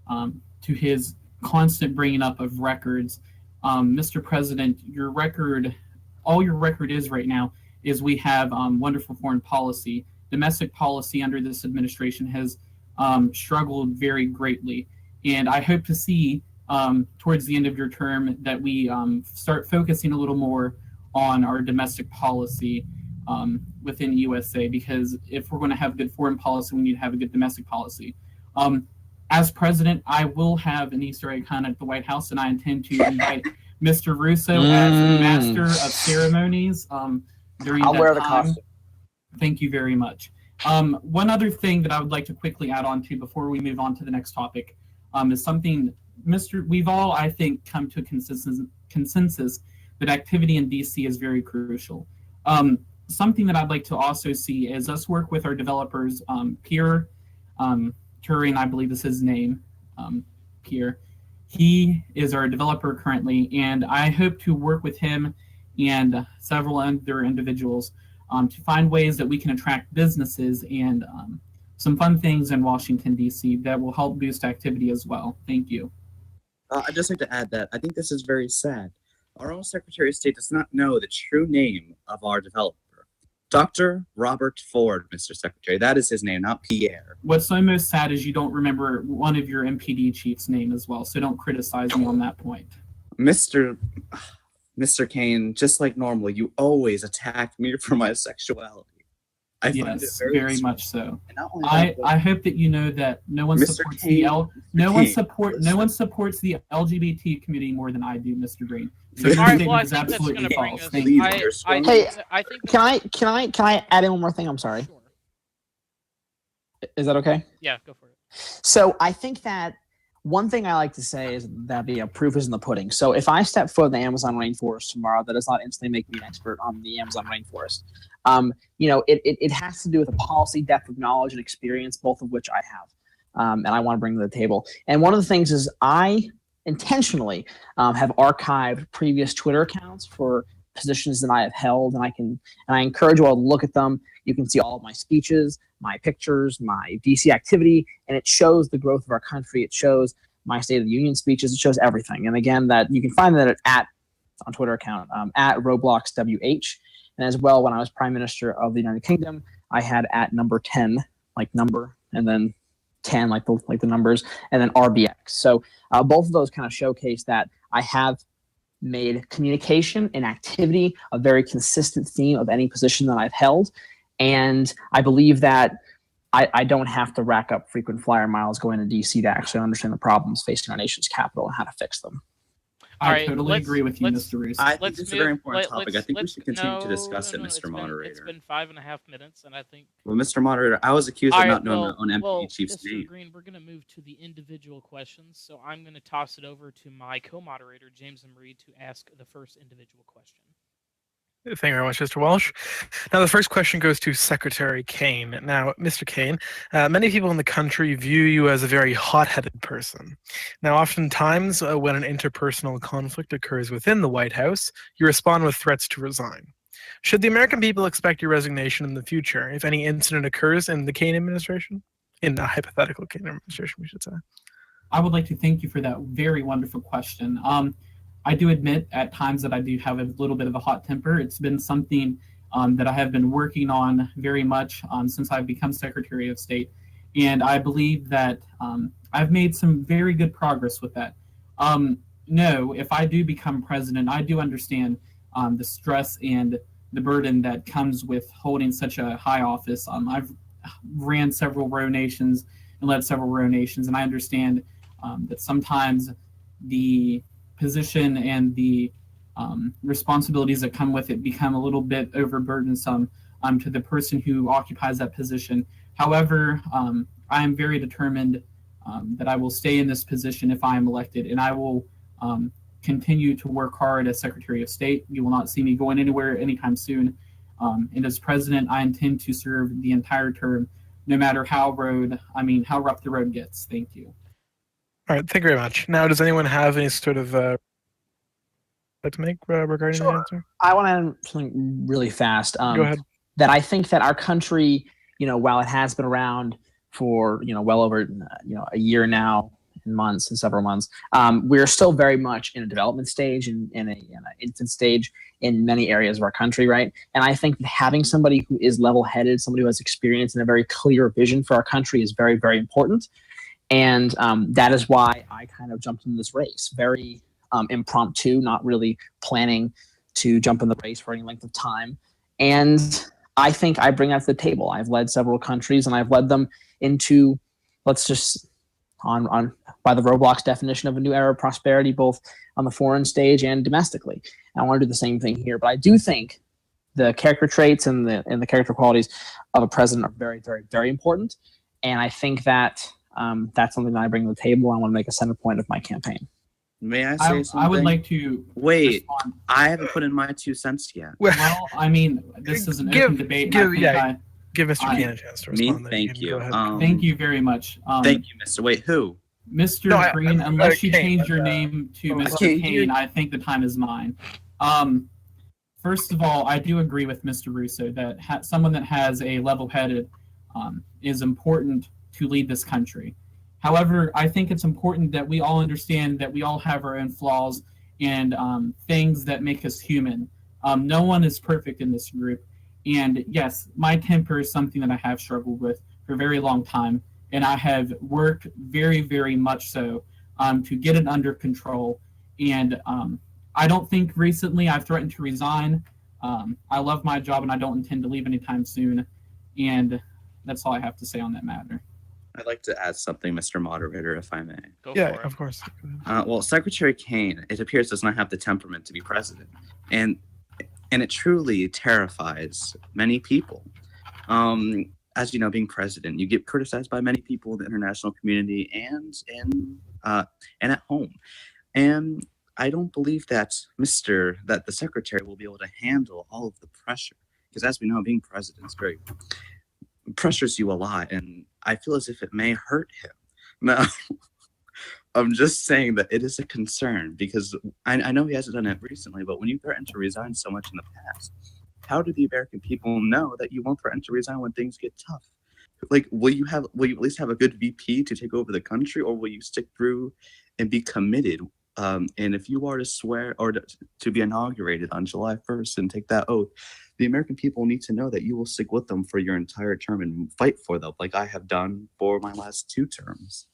to his constant bringing up of records. Mr. President, all your record is right now is we have wonderful foreign policy. Domestic policy under this administration has struggled very greatly. And I hope to see towards the end of your term that we start focusing a little more on our domestic policy within the USA, because if we're going to have good foreign policy, we need to have a good domestic policy. As president, I will have an Easter egg hunt at the White House, and I intend to invite Mr. Russo as master of ceremonies during I'll that wear the time. costume. Thank you very much. One other thing that I would like to quickly add on to before we move on to the next topic is something we've all, I think, come to a consensus that activity in DC is very crucial. Something that I'd like to also see is us work with our developers, Pierre Turing, I believe is his name, Pierre. He is our developer currently, and I hope to work with him and several other individuals to find ways that we can attract businesses and some fun things in Washington, D.C. that will help boost activity as well. Thank you. I'd just like to add that I think this is very sad. Our own Secretary of State does not know the true name of our developer. Dr. Robert Ford, Mr. Secretary. That is his name, not Pierre. What's so most sad is you don't remember one of your MPD chiefs' name as well, so don't criticize me on that point. Mr. Kaine, just like normal, you always attack me for my sexuality. I find it Yes, very very much so. And not only I, that, I hope that you know that no one Mr. supports Kaine, the no one Kaine, supports the LGBT community more than I do, Mr. Greene. So All your All right. statement Well, I is think that's going absolutely to bring false. us. Thank Please, you. you're I strong. think. Hey, I think. Can I add in one more thing? I'm sorry. Sure. Is that okay? Yeah, go for it. So I think that one thing I like to say is that the proof is in the pudding. So if I step foot in the Amazon rainforest tomorrow, that does not instantly make me an expert on the Amazon rainforest. It has to do with a policy depth of knowledge and experience, both of which I have, and I want to bring to the table. And one of the things is I intentionally have archived previous Twitter accounts for positions that I have held, and I encourage you all to look at them. You can see all of my speeches, my pictures, my DC activity, and it shows the growth of our country. It shows my State of the Union speeches. It shows everything. And again, that you can find that at on Twitter account at RobloxWH. And as well, when I was Prime Minister of the United Kingdom, I had at number 10, like number, and then 10, like the numbers, and then RBX. So both of those kind of showcase that I have made communication and activity a very consistent theme of any position that I've held. And I believe that I don't have to rack up frequent flyer miles going to DC to actually understand the problems facing our nation's capital and how to fix them. All I right, totally agree with you, Mr. Russo. I think this is a very important topic. I think we let's- should continue to no, discuss no, it, no, Mr. It's Moderator. been 5.5 minutes, and I think. Well, Mr. Moderator, I was accused All of right, not knowing my own well, MPD chief's Mr. name. Greene, we're going to move to the individual questions. So I'm going to toss it over to my co-moderator, James and Marie, to ask the first individual question. Thank you very much, Mr. Walsh. Now, the first question goes to Secretary Kaine. Now, Mr. Kaine, many people in the country view you as a very hot-headed person. Now, oftentimes, when an interpersonal conflict occurs within the White House, you respond with threats to resign. Should the American people expect your resignation in the future if any incident occurs in the Kaine administration? In the hypothetical Kaine administration, we should say. I would like to thank you for that very wonderful question. I do admit at times that I do have a little bit of a hot temper. It's been something that I have been working on very much since I've become Secretary of State. And I believe that I've made some very good progress with that. No, if I do become president, I do understand the stress and the burden that comes with holding such a high office. I've ran several row nations and led several row nations, and I understand that sometimes the position and the responsibilities that come with it become a little bit overburdensome to the person who occupies that position. However, I am very determined that I will stay in this position if I am elected, and I will continue to work hard as Secretary of State. You will not see me going anywhere anytime soon. And as president, I intend to serve the entire term, no matter how rough the road gets. Thank you. All right, thank you very much. Now, does anyone have any sort of to make regarding the answer? I want to add something really fast. Go ahead. That I think that our country, while it has been around for well over a year now, in months and several months, we're still very much in a development stage and in an infant stage in many areas of our country, right? And I think that having somebody who is level-headed, somebody who has experience and a very clear vision for our country is very, very important. And that is why I kind of jumped in this race, very impromptu, not really planning to jump in the race for any length of time. And I think I bring that to the table. I've led several countries, and I've led them into, let's just, on by the Roblox definition of a new era of prosperity, both on the foreign stage and domestically. And I want to do the same thing here. But I do think the character traits and the character qualities of a president are very, very, very important. And I think that that's something that I bring to the table. I want to make a center point of my campaign. May I say something? I would like to wait. respond. I haven't put in my 2 cents yet. Well, I mean, this is an open debate. Give Mr. Kaine a chance to respond. Thank you. Go ahead. Thank you very much. Thank you, Mr. Wait, who? Mr. Greene, unless you Kaine, change your name to Mr. Kaine, Kaine, I think the time is mine. First of all, I do agree with Mr. Russo that someone that has a level-headed is important to lead this country. However, I think it's important that we all understand that we all have our own flaws and things that make us human. No one is perfect in this group. And yes, my temper is something that I have struggled with for a very long time. And I have worked very, very much so to get it under control. And I don't think recently I've threatened to resign. I love my job and I don't intend to leave anytime soon. And that's all I have to say on that matter. I'd like to add something, Mr. Moderator, if I may. Go Yeah, for it. of course. Well, Secretary Kaine, it appears, does not have the temperament to be president, and it truly terrifies many people. As you know, being president, you get criticized by many people in the international community and at home. And I don't believe that the secretary will be able to handle all of the pressure, because as we know, being president is very pressures you a lot, and I feel as if it may hurt him. Now, I'm just saying that it is a concern, because I know he hasn't done it recently, but when you threaten to resign so much in the past, how do the American people know that you won't threaten to resign when things get tough? Like, will you at least have a good VP to take over the country, or will you stick through and be committed? And if you are to swear or to be inaugurated on July 1st and take that oath, the American people need to know that you will stick with them for your entire term and fight for them, like I have done for my last 2 terms.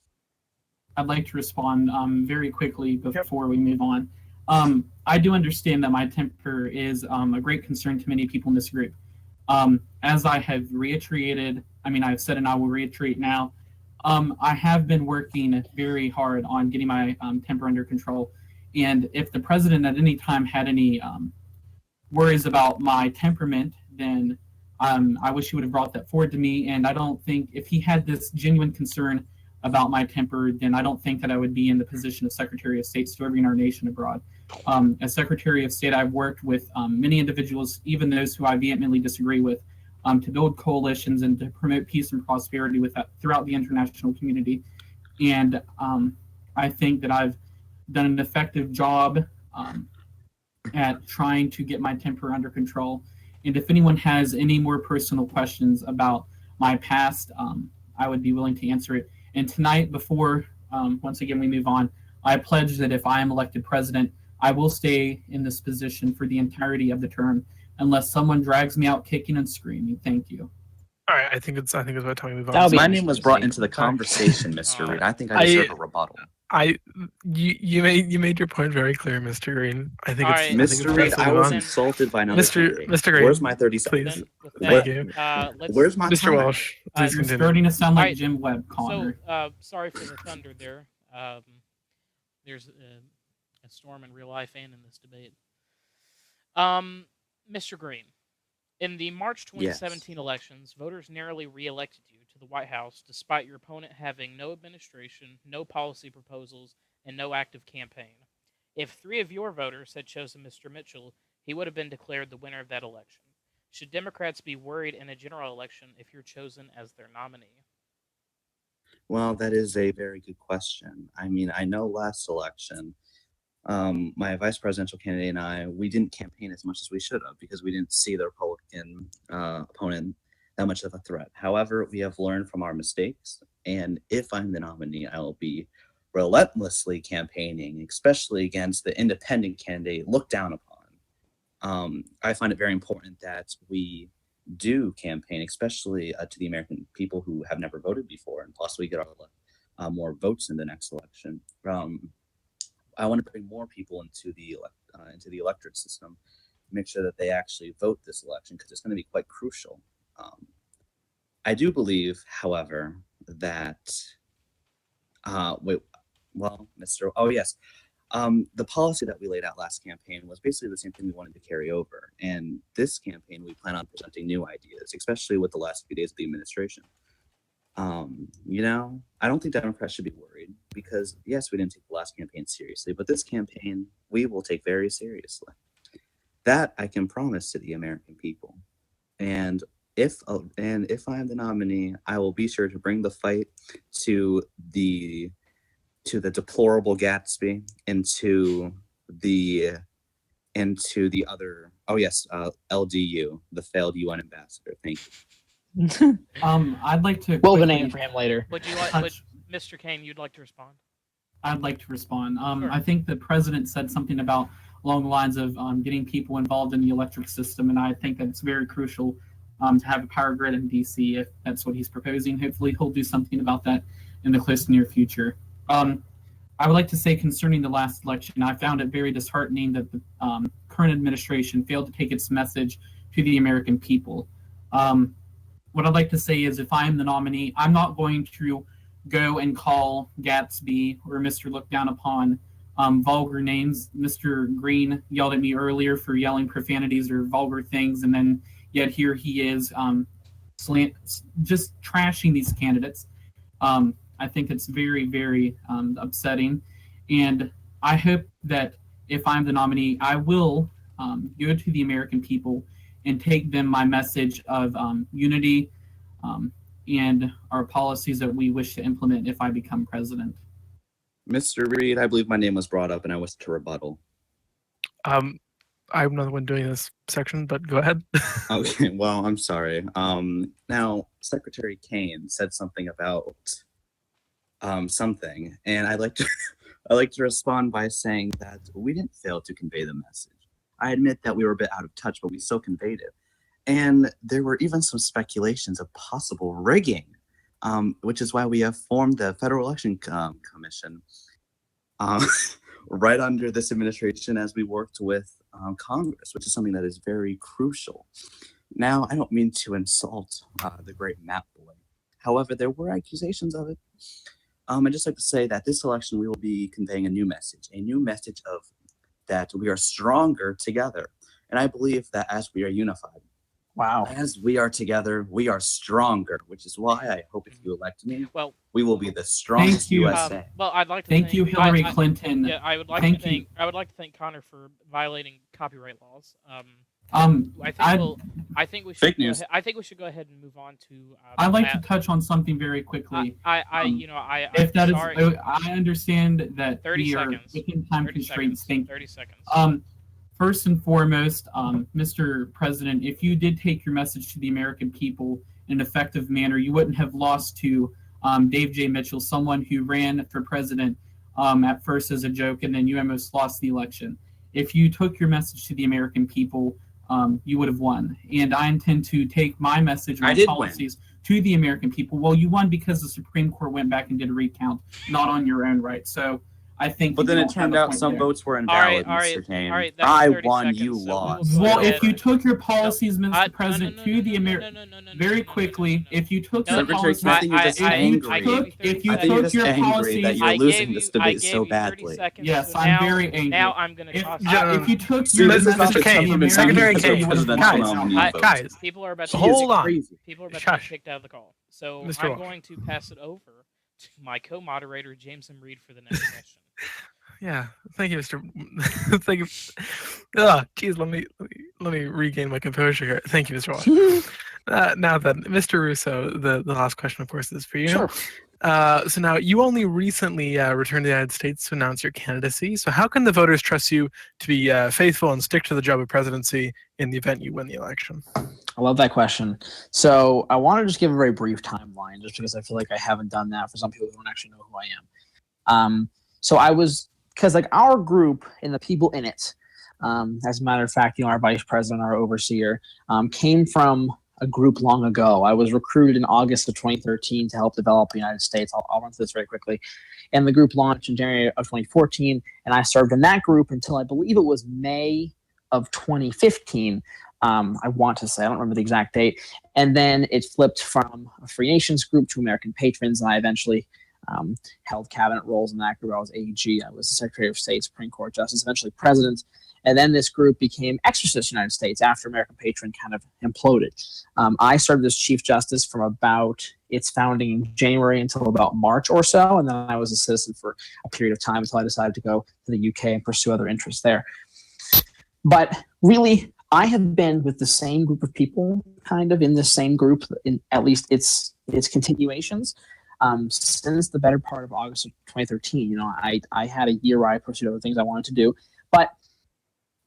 I'd like to respond very quickly before we move on. I do understand that my temper is a great concern to many people in this group. As I have reiterated, I've said and I will reiterate now, I have been working very hard on getting my temper under control. And if the president at any time had any worries about my temperament, then I wish he would have brought that forward to me. And I don't think if he had this genuine concern about my temper, then I don't think that I would be in the position of Secretary of State serving our nation abroad. As Secretary of State, I've worked with many individuals, even those who I vehemently disagree with, to build coalitions and to promote peace and prosperity throughout the international community. And I think that I've done an effective job at trying to get my temper under control. And if anyone has any more personal questions about my past, I would be willing to answer it. And tonight, before once again we move on, I pledge that if I am elected president, I will stay in this position for the entirety of the term, unless someone drags me out kicking and screaming. Thank you. All right, I think it's about time we move on. That'll be My name was brought into the Sorry. conversation, Mr. Reed. I think I deserve a rebuttal. You made your point very clear, Mr. Green. I think All it's right. Mr. Reed, best to I move was on. insulted by another candidate. Mr. Green, Where's my 30 please. seconds? With Thank that, you. Where's my Mr. time? Walsh, please You're continue. starting to sound like Alright, Jim Webb, Connor. So, sorry for the thunder there. There's a storm in real life and in this debate. Mr. Green, in the March 2017 elections, voters narrowly re-elected you to the White House despite your opponent having no administration, no policy proposals, and no active campaign. If 3 of your voters had chosen Mr. Mitchell, he would have been declared the winner of that election. Should Democrats be worried in a general election if you're chosen as their nominee? Well, that is a very good question. I know last election, my vice presidential candidate and I, we didn't campaign as much as we should have because we didn't see the Republican opponent that much of a threat. However, we have learned from our mistakes, and if I'm the nominee, I will be relentlessly campaigning, especially against the independent candidate looked down upon. I find it very important that we do campaign, especially to the American people who have never voted before, and possibly get more votes in the next election. I want to bring more people into the electorate system, make sure that they actually vote this election because it's going to be quite crucial. I do believe, however, that the policy that we laid out last campaign was basically the same thing we wanted to carry over. And this campaign, we plan on presenting new ideas, especially with the last few days of the administration. I don't think Democrats should be worried because, yes, we didn't take the last campaign seriously, but this campaign we will take very seriously. That I can promise to the American people. And if I am the nominee, I will be sure to bring the fight to the deplorable Gatsby and to the other LDU, the failed UN ambassador. Thank you. I'd like to. We'll have a quickly name for him later. Would you Mr. Kaine, you'd like to respond? I'd like to respond. Sure. I think the president said something about along the lines of getting people involved in the electric system, and I think that's very crucial to have a power grid in DC if that's what he's proposing. Hopefully, he'll do something about that in the close near future. I would like to say concerning the last election, I found it very disheartening that the current administration failed to take its message to the American people. what I'd like to say is, if I'm the nominee, I'm not going to go and call Gatsby or Mr. Look Down Upon vulgar names. Mr. Greene yelled at me earlier for yelling profanities or vulgar things, and then yet here he is just trashing these candidates. I think it's very, very upsetting, and I hope that if I'm the nominee, I will go to the American people and take them my message of unity and our policies that we wish to implement if I become president. Mr. Reed, I believe my name was brought up and I wish to rebuttal. I'm not the one doing this section, but go ahead. Okay, well, I'm sorry. Now, Secretary Kaine said something about something, and I'd like to respond by saying that we didn't fail to convey the message. I admit that we were a bit out of touch, but we still conveyed it. And there were even some speculations of possible rigging, which is why we have formed the Federal Election Commission right under this administration as we worked with Congress, which is something that is very crucial. Now, I don't mean to insult the great Map Boy. However, there were accusations of it. I'd just like to say that this election we will be conveying a new message of that we are stronger together. And I believe that as we are unified, Wow. as we are together, we are stronger, which is why I hope if you elect me, Well, we will be the strongest you. USA. well, I'd like to Thank you, Hillary Clinton. Yeah, I would like Thank to thank you. I would like to thank Connor for violating copyright laws. I think we should Fake news. I think we should go ahead and move on to. I'd like to touch on something very quickly. If That is, sorry, I understand that 30 we are seconds. within time 30 constraints. seconds. 30 seconds. First and foremost, Mr. President, if you did take your message to the American people in an effective manner, you wouldn't have lost to Dave J. Mitchell, someone who ran for president at first as a joke, and then you almost lost the election. If you took your message to the American people, you would have won. And I intend to take my message, my policies to the American people. Well, you won because the Supreme Court went back and did a recount, not on your own right. So I think. But then it turned out some votes were invalid, Mr. Kaine. I won, you lost. Well, if you took your policies, Mr. President, to the American, very quickly, if you took your policies, I think you're just angry. if you I think you're took just your angry policies, that you're losing this debate so badly. Yes, I'm very angry. Now I'm going to toss. If you took your Mr. Kaine, Secretary Kaine, guys, people are about to hold on. People are about to get kicked out of the call. So Mr. I'm going to pass it over to my co-moderator James M. Reed for the next question. Yeah, thank you, Mr. Thank you. Geez, let me regain my composure here. Thank you, Mr. Walsh. Now then, Mr. Russo, the last question, of course, is for you. Sure. So now you only recently returned to the United States to announce your candidacy. So how can the voters trust you to be faithful and stick to the job of presidency in the event you win the election? I love that question. So I want to just give a very brief timeline, just because I feel like I haven't done that for some people who don't actually know who I am. So I was, because like our group and the people in it, as a matter of fact, our vice president, our overseer, came from a group long ago. I was recruited in August of 2013 to help develop the United States. I'll run through this very quickly. And the group launched in January of 2014, and I served in that group until I believe it was May of 2015. I want to say, I don't remember the exact date. And then it flipped from a Free Nations group to American Patrons, and I eventually held cabinet roles in that group. I was AG, I was the Secretary of State, Supreme Court Justice, eventually President. And then this group became Exorcist United States after American Patron kind of imploded. I served as Chief Justice from about its founding in January until about March or so. And then I was a citizen for a period of time until I decided to go to the UK and pursue other interests there. But really, I have been with the same group of people, kind of in the same group, in at least its continuations, since the better part of August of 2013. I had a year where I pursued other things I wanted to do, but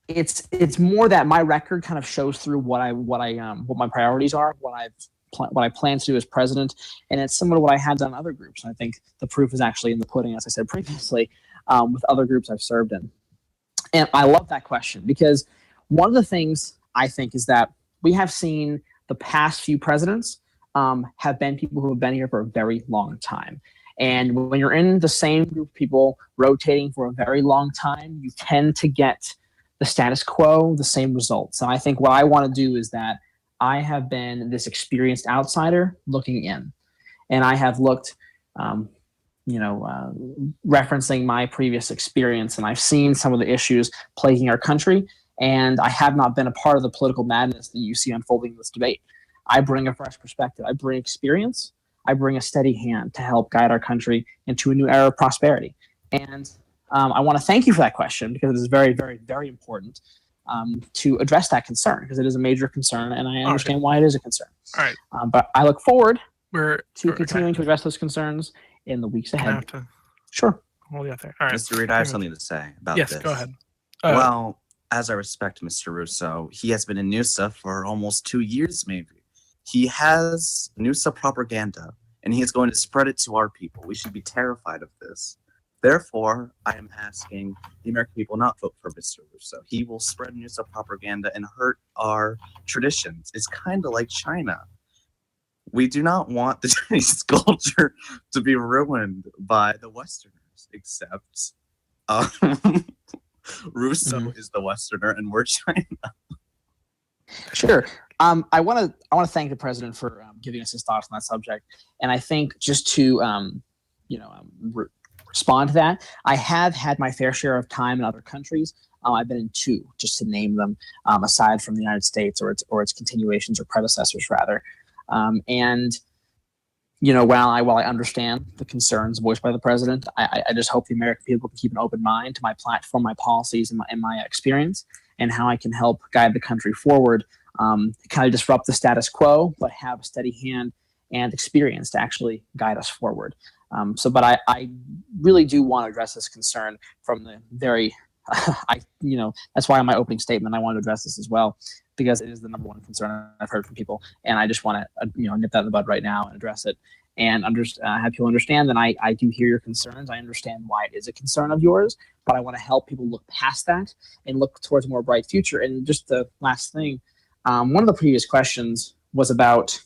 it's more that my record kind of shows through what my priorities are, what I plan to do as president, and it's similar to what I had done in other groups. And I think the proof is actually in the pudding, as I said previously, with other groups I've served in. And I love that question because one of the things I think is that we have seen the past few presidents have been people who have been here for a very long time. And when you're in the same group of people rotating for a very long time, you tend to get the status quo, the same results. And I think what I want to do is that I have been this experienced outsider looking in, and I have looked, referencing my previous experience, and I've seen some of the issues plaguing our country, and I have not been a part of the political madness that you see unfolding in this debate. I bring a fresh perspective. I bring experience. I bring a steady hand to help guide our country into a new era of prosperity. And I want to thank you for that question, because it is very, very, very important to address that concern, because it is a major concern, and I understand why it is a concern. All right. But I look forward We're to continuing to address those concerns in the weeks ahead. Sure. Hold you out there. All right. Mr. Reed, I have something to say about Yes, this. go ahead. Well, as I respect Mr. Russo, he has been in NUSA for almost 2 years, maybe. He has NUSA propaganda, and he is going to spread it to our people. We should be terrified of this. Therefore, I am asking the American people not vote for Mr. Russo. He will spread NUSA propaganda and hurt our traditions. It's kind of like China. We do not want the Chinese culture to be ruined by the Westerners, except Russo is the Westerner and we're China. Sure. I want to thank the president for giving us his thoughts on that subject, and I think just to respond to that, I have had my fair share of time in other countries. I've been in 2, just to name them, aside from the United States or its continuations or predecessors, rather. And while I understand the concerns voiced by the president, I just hope the American people can keep an open mind to my platform, my policies, and my experience, and how I can help guide the country forward, kind of disrupt the status quo, but have a steady hand and experience to actually guide us forward. But I really do want to address this concern from the very, that's why in my opening statement I wanted to address this as well, because it is the number one concern I've heard from people, and I just want to nip that in the bud right now and address it, and have people understand that I do hear your concerns. I understand why it is a concern of yours, but I want to help people look past that and look towards a more bright future. And just the last thing, one of the previous questions was about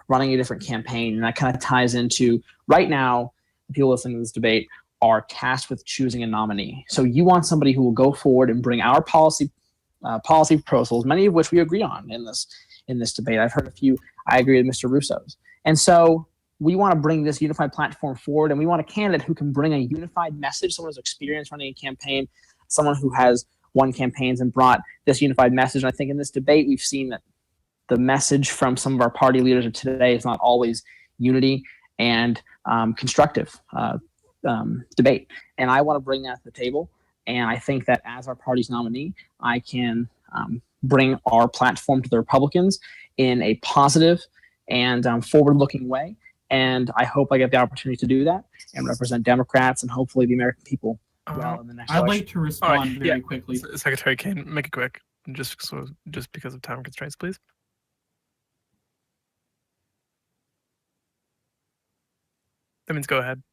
running a different campaign, and that kind of ties into right now, people listening to this debate are tasked with choosing a nominee. So you want somebody who will go forward and bring our policy proposals, many of which we agree on in this debate. I've heard a few I agree with Mr. Russo's. And so we want to bring this unified platform forward, and we want a candidate who can bring a unified message, someone who's experienced running a campaign, someone who has won campaigns and brought this unified message. And I think in this debate, we've seen that the message from some of our party leaders of today is not always unity and constructive debate. And I want to bring that to the table. And I think that as our party's nominee, I can bring our platform to the Republicans in a positive and forward-looking way. And I hope I get the opportunity to do that and represent Democrats and hopefully the American people well in the next election. I'd like to respond very quickly. Secretary Kaine, make it quick, just because of time constraints, please. That means go ahead.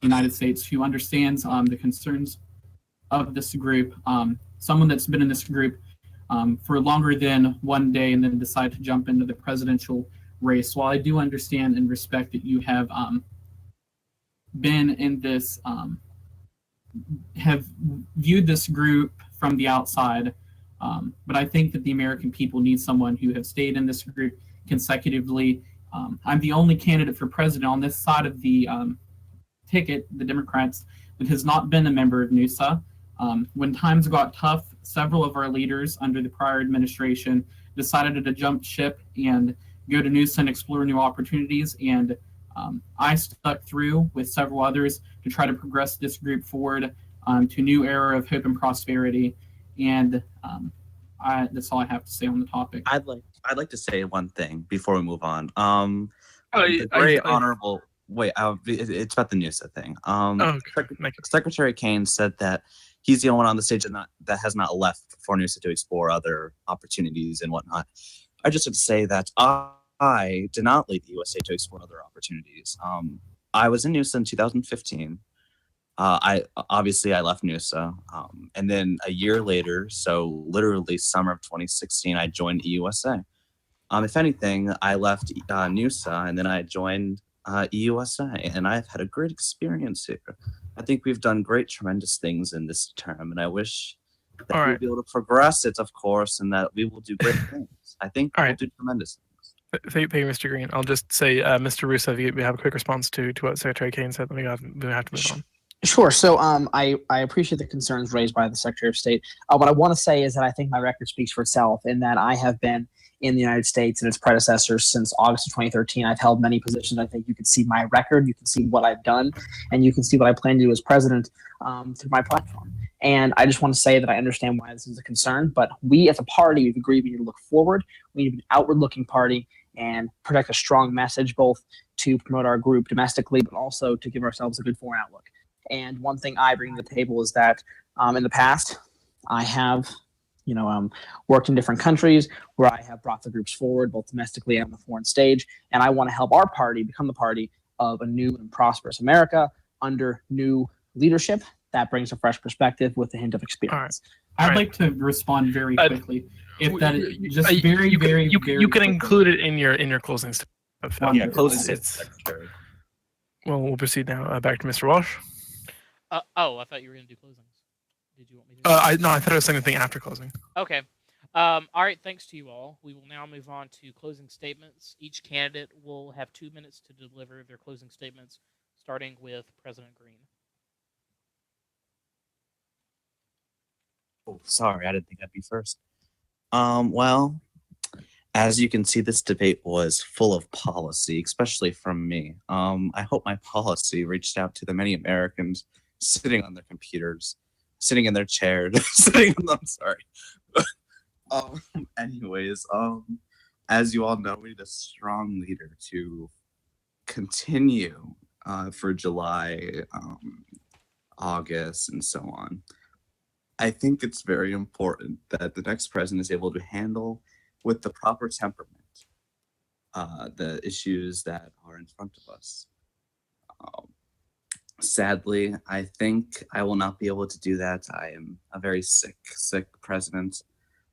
United States who understands the concerns of this group. Someone that's been in this group for longer than one day and then decide to jump into the presidential race. While I do understand and respect that you have been in this, have viewed this group from the outside, but I think that the American people need someone who have stayed in this group consecutively. I'm the only candidate for president on this side of the ticket, the Democrats, that has not been a member of NUSA. When times got tough, several of our leaders under the prior administration decided to jump ship and go to NUSA and explore new opportunities. And I stuck through with several others to try to progress this group forward to a new era of hope and prosperity. And that's all I have to say on the topic. I'd like to say one thing before we move on. Very honorable. Wait, it's about the NUSA thing. Secretary Kaine said that he's the only one on the stage that has not left for NUSA to explore other opportunities and whatnot. I just have to say that I did not leave the USA to explore other opportunities. I was in NUSA in 2015. I left NUSA, and then a year later, so literally summer of 2016, I joined EUSA. If anything, I left NUSA and then I joined EUSA, and I've had a great experience here. I think we've done great, tremendous things in this term, and I wish that All we'll right. be able to progress it, of course, and that we will do great things. I think All we'll right. do tremendous things. Thank you, Mr. Greene. I'll just say, Mr. Russo, if you have a quick response to what Secretary Kaine said, then we have to move on. Sure. So I appreciate the concerns raised by the Secretary of State. What I want to say is that I think my record speaks for itself in that I have been in the United States and its predecessors since August of 2013. I've held many positions. I think you can see my record, you can see what I've done, and you can see what I plan to do as president through my platform. And I just want to say that I understand why this is a concern, but we as a party, we've agreed we need to look forward. We need to be an outward-looking party and project a strong message, both to promote our group domestically, but also to give ourselves a good foreign outlook. And one thing I bring to the table is that in the past, I have, worked in different countries where I have brought the groups forward, both domestically and on the foreign stage. And I want to help our party become the party of a new and prosperous America under new leadership that brings a fresh perspective with a hint of experience. I'd like to respond very quickly. If that is just you can quickly. include it in your closing statement. Yeah, close it, Secretary. Well, we'll proceed now. Back to Mr. Walsh. I thought you were going to do closings. Did you want me to? I thought I was saying the thing after closing. Okay. All right. Thanks to you all. We will now move on to closing statements. Each candidate will have 2 minutes to deliver their closing statements, starting with President Greene. Oh, sorry, I didn't think I'd be first. Well, as you can see, this debate was full of policy, especially from me. I hope my policy reached out to the many Americans sitting on their computers, sitting in their chairs, I'm sorry. Anyways, as you all know, we need a strong leader to continue for July, August, and so on. I think it's very important that the next president is able to handle with the proper temperament the issues that are in front of us. Sadly, I think I will not be able to do that. I am a very sick president,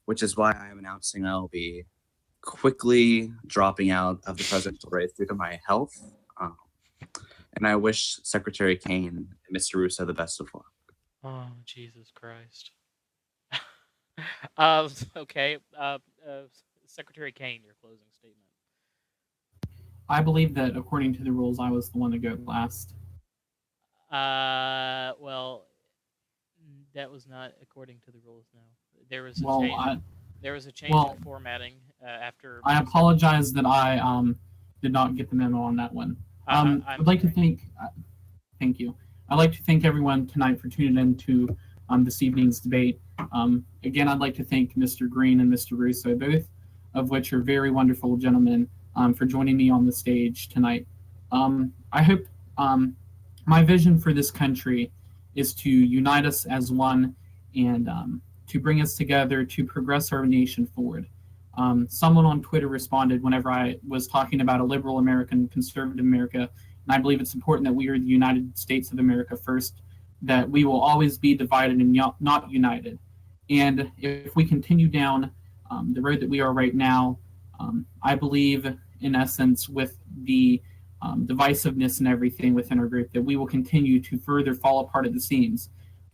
which is why I am announcing I will be quickly dropping out of the presidential race due to my health. And I wish Secretary Kaine and Mr. Russo the best of luck. Oh, Jesus Christ. Okay. Secretary Kaine, your closing statement. I believe that according to the rules, I was the one to go last. Well, that was not according to the rules. No, there was a change. There was a change in formatting after. I apologize that I did not get the memo on that one. I'd like to thank. Thank you. I'd like to thank everyone tonight for tuning in to this evening's debate. Again, I'd like to thank Mr. Greene and Mr. Russo, both of which are very wonderful gentlemen, for joining me on the stage tonight. I hope my vision for this country is to unite us as one and to bring us together to progress our nation forward. Someone on Twitter responded whenever I was talking about a liberal American, conservative America, and I believe it's important that we are the United States of America first, that we will always be divided and not united. And if we continue down the road that we are right now, I believe, in essence, with the divisiveness and everything within our group, that we will continue to further fall apart at the seams.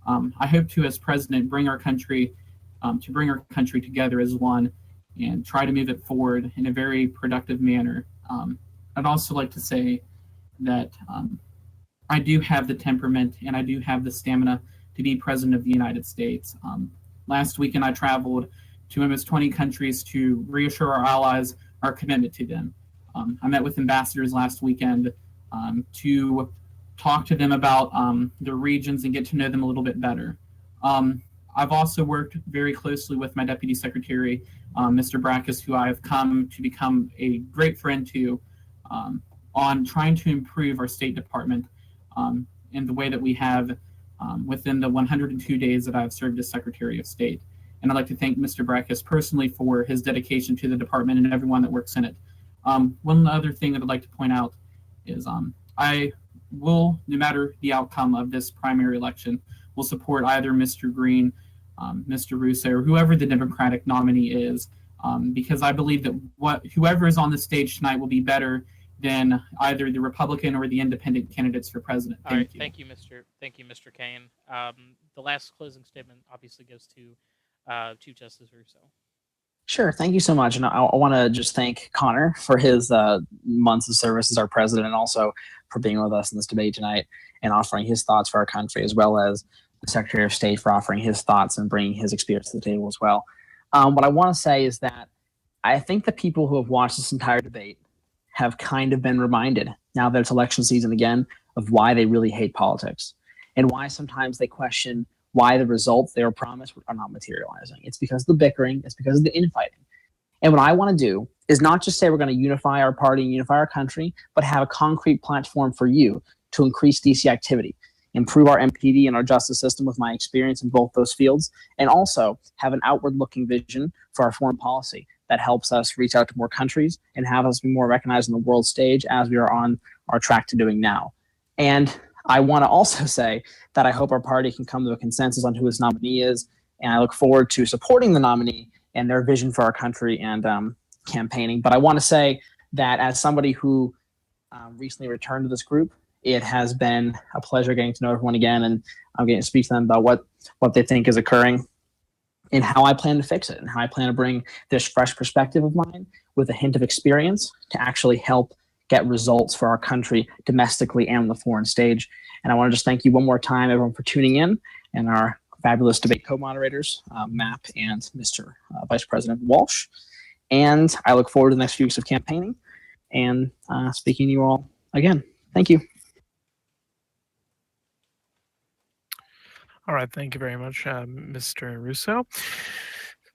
I hope to, as president, bring our country together as one and try to move it forward in a very productive manner. I'd also like to say that I do have the temperament and I do have the stamina to be president of the United States. Last weekend, I traveled to almost 20 countries to reassure our allies our commitment to them. I met with ambassadors last weekend to talk to them about their regions and get to know them a little bit better. I've also worked very closely with my Deputy Secretary, Mr. Brackus, who I've come to become a great friend to, on trying to improve our State Department in the way that we have within the 102 days that I've served as Secretary of State. And I'd like to thank Mr. Brackus personally for his dedication to the department and everyone that works in it. One other thing that I'd like to point out is I will, no matter the outcome of this primary election, will support either Mr. Greene, Mr. Russo, or whoever the Democratic nominee is, because I believe that whoever is on the stage tonight will be better than either the Republican or the independent candidates for president. All right, Thank you. thank you, Mr. Kaine. The last closing statement obviously goes to Chief Justice Russo. Sure. Thank you so much. And I want to just thank Connor for his months of service as our president and also for being with us in this debate tonight and offering his thoughts for our country, as well as the Secretary of State for offering his thoughts and bringing his experience to the table as well. What I want to say is that I think the people who have watched this entire debate have kind of been reminded, now that it's election season again, of why they really hate politics and why sometimes they question why the results they were promised are not materializing. It's because of the bickering, it's because of the infighting. And what I want to do is not just say we're going to unify our party and unify our country, but have a concrete platform for you to increase DC activity, improve our MPD and our justice system with my experience in both those fields, and also have an outward looking vision for our foreign policy that helps us reach out to more countries and have us be more recognized on the world stage as we are on our track to doing now. And I want to also say that I hope our party can come to a consensus on who its nominee is, and I look forward to supporting the nominee and their vision for our country and campaigning. But I want to say that as somebody who recently returned to this group, it has been a pleasure getting to know everyone again, and I'm getting to speak to them about what they think is occurring and how I plan to fix it and how I plan to bring this fresh perspective of mine with a hint of experience to actually help get results for our country domestically and on the foreign stage. And I want to just thank you one more time, everyone, for tuning in, and our fabulous debate co-moderators, Map and Mr. Vice President Walsh. And I look forward to the next few weeks of campaigning and speaking to you all again. Thank you. All right, thank you very much, Mr. Russo.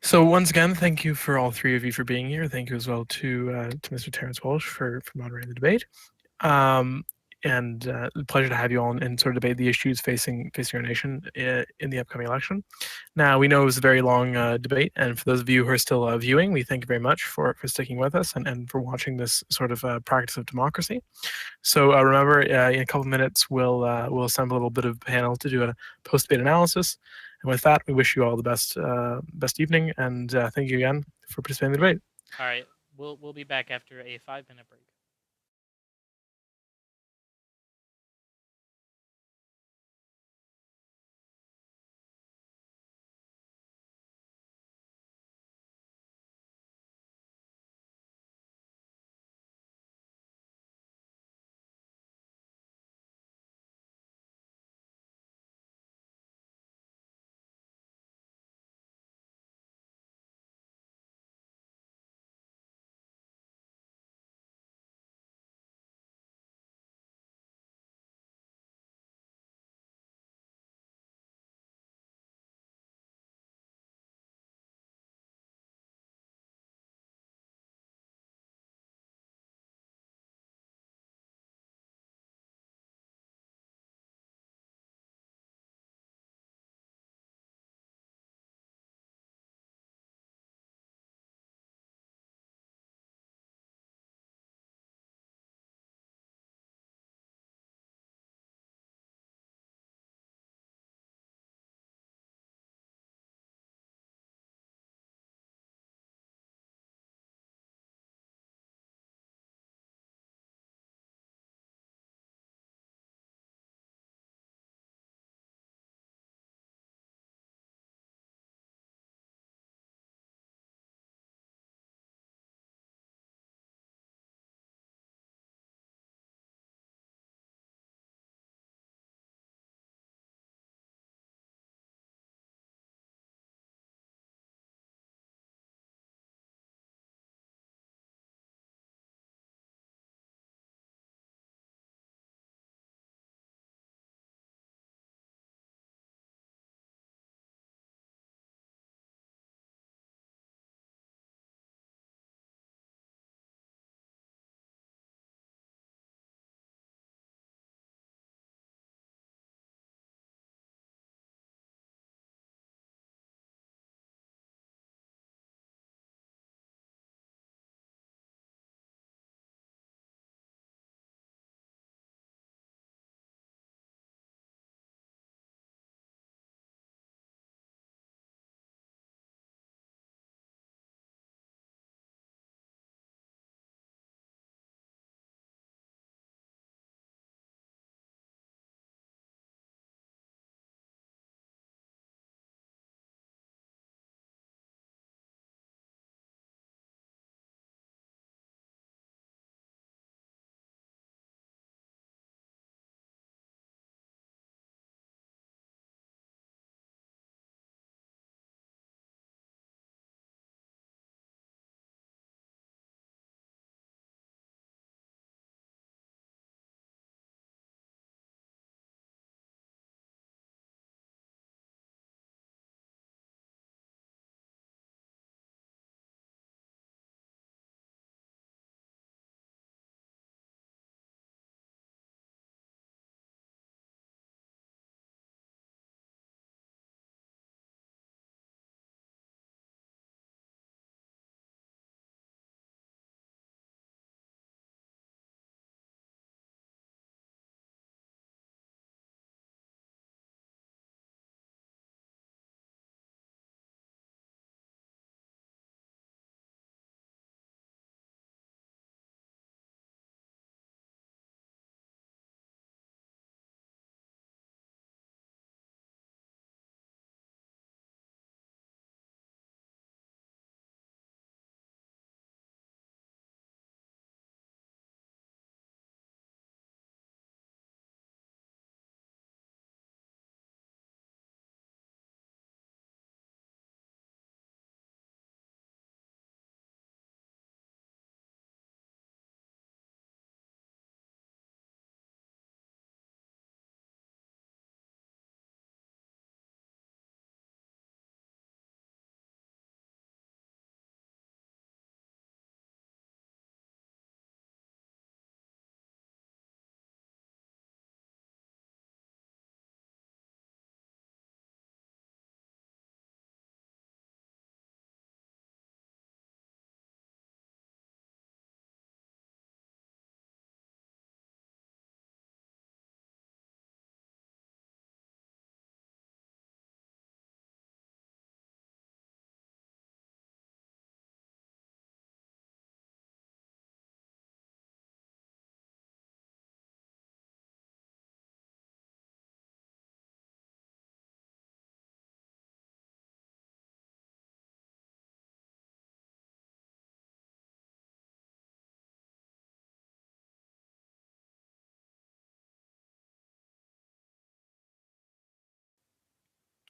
So once again, thank you for all three of you for being here. Thank you as well to Mr. Terrence Walsh for moderating the debate. And a pleasure to have you all and sort of debate the issues facing our nation in the upcoming election. Now, we know it was a very long debate, and for those of you who are still viewing, we thank you very much for sticking with us and for watching this sort of practice of democracy. So remember, in a couple of minutes, we'll assemble a little bit of panel to do a post-debate analysis. And with that, we wish you all the best evening, and thank you again for participating in the debate. All right, we'll be back after a 5-minute break.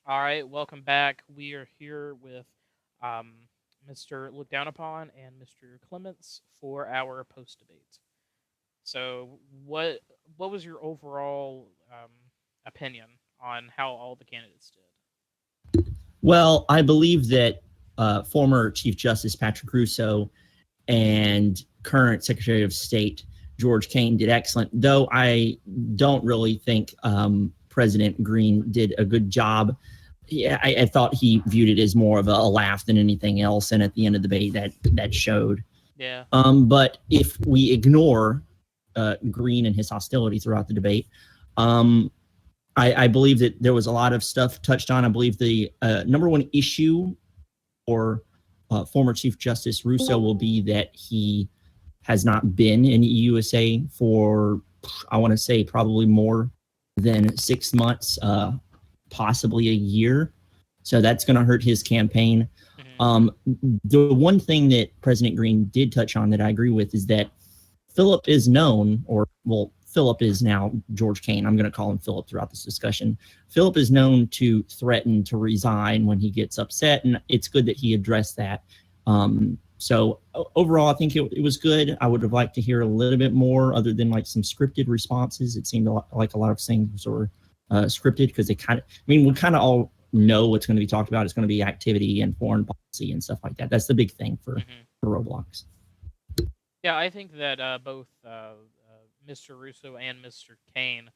All right, welcome back. We are here with um, Mr. Look Down Upon and Mr. Clements for our post debate. So, what was your overall opinion on how all the candidates did? Well, I believe that former Chief Justice Patrick Russo and current Secretary of State George Kaine did excellent, though I don't really think President Greene did a good job. Yeah, I thought he viewed it as more of a laugh than anything else, and at the end of the debate, that showed. Yeah. But if we ignore Greene and his hostility throughout the debate, I believe that there was a lot of stuff touched on. I believe the number one issue for former Chief Justice Russo will be that he has not been in USA for, I want to say, probably more than 6 months, possibly a year. So that's going to hurt his campaign. The one thing that President Greene did touch on that I agree with is that Philip is known, or, well, Philip is now George Kaine. I'm going to call him Philip throughout this discussion. Philip is known to threaten to resign when he gets upset, and it's good that he addressed that. So overall, I think it was good. I would have liked to hear a little bit more other than like some scripted responses. It seemed like a lot of things were scripted because they kind of, I mean, we kind of all know what's going to be talked about. It's going to be activity and foreign policy and stuff like that. That's the big thing for Roblox. Yeah, I think that both Mr. Russo and Mr. Kaine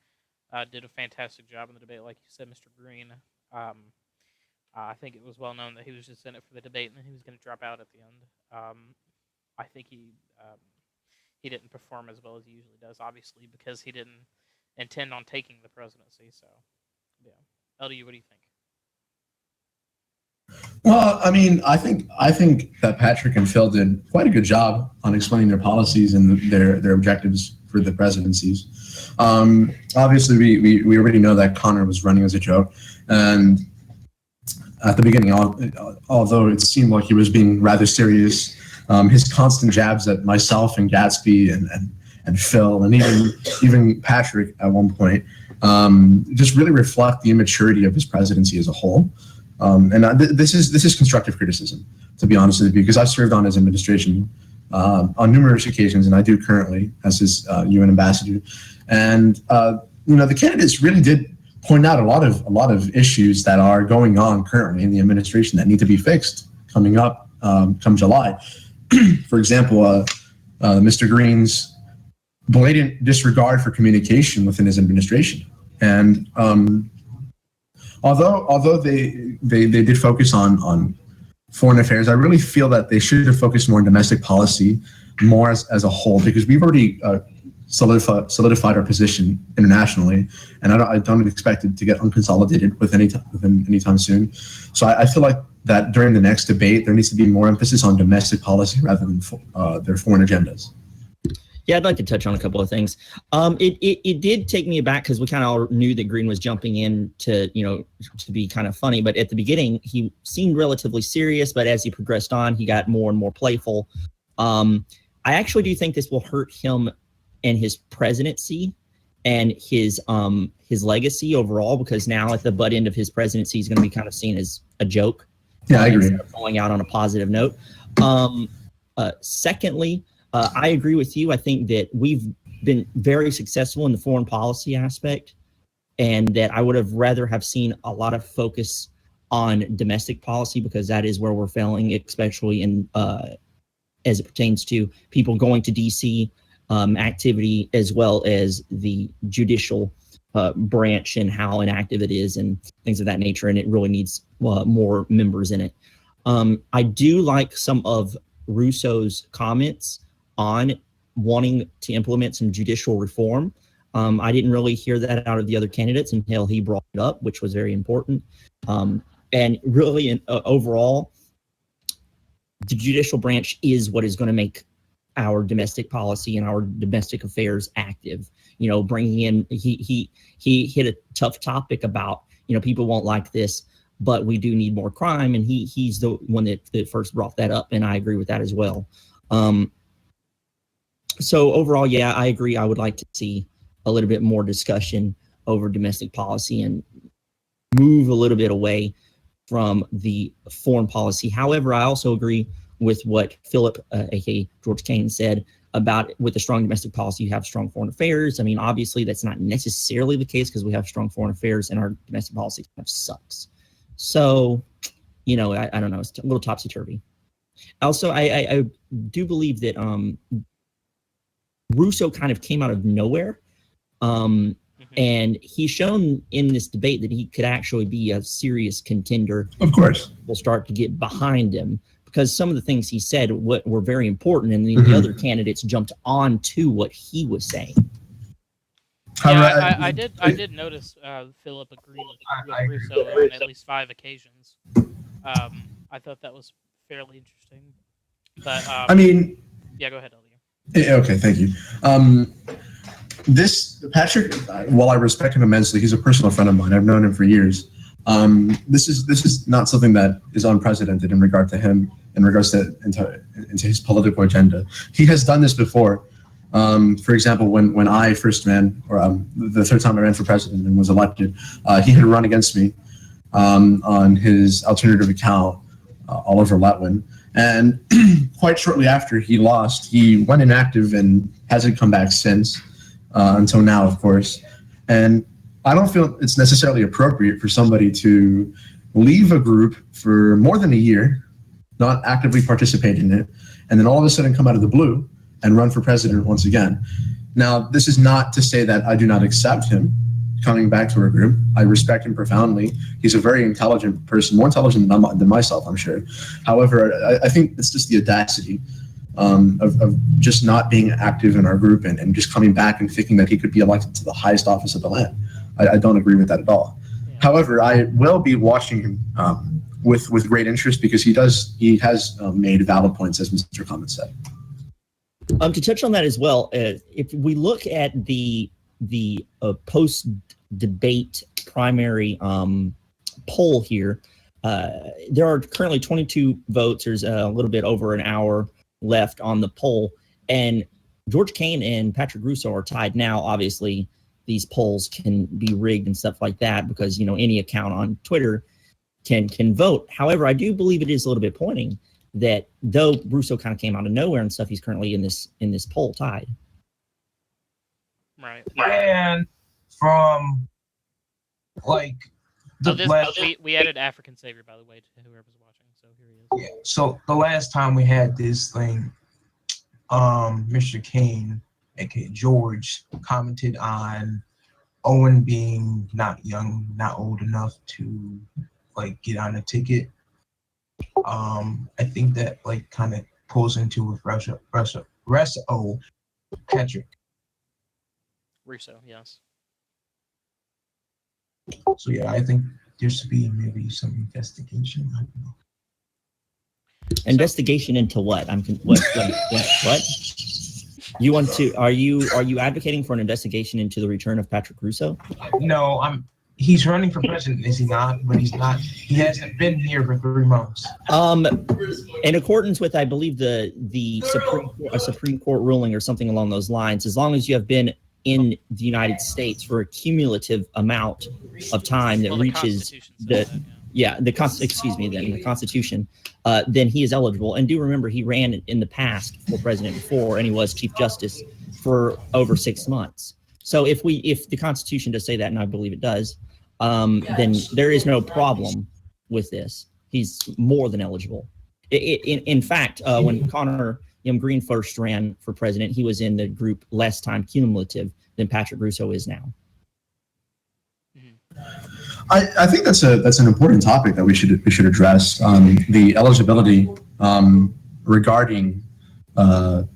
did a fantastic job in the debate. Like you said, Mr. Greene, I think it was well known that he was just in it for the debate and then he was going to drop out at the end. I think he didn't perform as well as he usually does, obviously, because he didn't intend on taking the presidency. So, yeah. LDU, what do you think? Well, I mean, I think that Patrick and Phil did quite a good job on explaining their policies and their objectives for the presidencies. Obviously, we already know that Connor was running as a joke, and at the beginning, although it seemed like he was being rather serious, his constant jabs at myself and Gatsby and Phil and even Patrick at one point just really reflect the immaturity of his presidency as a whole. This is constructive criticism, to be honest with you, because I've served on his administration on numerous occasions, and I do currently as his UN ambassador. And the candidates really did point out a lot of issues that are going on currently in the administration that need to be fixed coming up come July. For example, Mr. Greene's blatant disregard for communication within his administration, and although they did focus on foreign affairs, I really feel that they should have focused more on domestic policy more as a whole, because we've already solidified our position internationally, and I don't expect it to get unconsolidated within anytime soon. So I feel like that during the next debate, there needs to be more emphasis on domestic policy rather than their foreign agendas. Yeah, I'd like to touch on a couple of things. It did take me aback because we kind of all knew that Greene was jumping in to be kind of funny. But at the beginning, he seemed relatively serious. But as he progressed on, he got more and more playful. I actually do think this will hurt him and his presidency and his legacy overall, because now at the butt end of his presidency, he's going to be kind of seen as a joke. Yeah, I agree. Going out on a positive note. Secondly, I agree with you. I think that we've been very successful in the foreign policy aspect, and that I would have rather have seen a lot of focus on domestic policy, because that is where we're failing, especially in as it pertains to people going to DC, activity, as well as the judicial branch and how inactive it is and things of that nature. And it really needs more members in it. I do like some of Russo's comments on wanting to implement some judicial reform. I didn't really hear that out of the other candidates until he brought it up, which was very important. And really, overall, the judicial branch is what is going to make our domestic policy and our domestic affairs active. Bringing in, he hit a tough topic about, people won't like this, but we do need more crime. And he's the one that first brought that up. And I agree with that as well. So overall, yeah, I agree. I would like to see a little bit more discussion over domestic policy and move a little bit away from the foreign policy. However, I also agree with what Philip, aka George Kaine, said about with a strong domestic policy, you have strong foreign affairs. I mean, obviously, that's not necessarily the case because we have strong foreign affairs and our domestic policy kind of sucks. So, I don't know. It's a little topsy-turvy. Also, I do believe that Russo kind of came out of nowhere. And he's shown in this debate that he could actually be a serious contender. Of course. We'll start to get behind him because some of the things he said were very important, and the other candidates jumped on to what he was saying. Yeah, I did notice Philip agreed with Russo on at least 5 occasions. I thought that was fairly interesting. But yeah, go ahead, Elliot. Okay, thank you. This Patrick, while I respect him immensely, he's a personal friend of mine. I've known him for years. This is not something that is unprecedented in regard to him, in regards to into his political agenda. He has done this before. For example, when I first ran, or the third time I ran for president and was elected, he had run against me on his alternative account, Oliver Letwin. And quite shortly after he lost, he went inactive and hasn't come back since, until now, of course. And I don't feel it's necessarily appropriate for somebody to leave a group for more than a year, not actively participate in it, and then all of a sudden come out of the blue and run for president once again. Now, this is not to say that I do not accept him coming back to our group. I respect him profoundly. He's a very intelligent person, more intelligent than myself, I'm sure. However, I think it's just the audacity of just not being active in our group and just coming back and thinking that he could be elected to the highest office of the land. I don't agree with that at all. Yeah. However, I will be watching him with great interest because he has made valid points, as Mr. Clement said. To touch on that as well, if we look at the post-debate primary poll here, there are currently 22 votes. There's a little bit over an hour left on the poll, and George Kaine and Patrick Russo are tied now. Obviously, these polls can be rigged and stuff like that because any account on Twitter can vote. However, I do believe it is a little bit pointing that though Russo kind of came out of nowhere and stuff, he's currently in this poll tied. Right. And from we added African Savior, by the way, to whoever's watching. So here he is. Yeah. So the last time we had this thing, Mr. Kaine, aka George, commented on Owen being not young, not old enough to get on a ticket. I think that kind of pulls into with Russo, Patrick. Russo, yes. So yeah, I think there should be maybe some investigation. I don't know. Investigation into what? What? You want to? Are you advocating for an investigation into the return of Patrick Russo? No, he's running for president, is he not? But he's not. He hasn't been here for 3 months. In accordance with, I believe the Supreme Court ruling or something along those lines, as long as you have been in the United States for a cumulative amount of time that reaches the Constitution, then he is eligible. And do remember, he ran in the past for president before, and he was Chief Justice for over 6 months. So if the Constitution does say that, and I believe it does, then there is no problem with this. He's more than eligible. In fact, when Connor Greene first ran for president, he was in the group less time cumulative than Patrick Russo is now. I think that's an important topic that we should address. The eligibility regarding an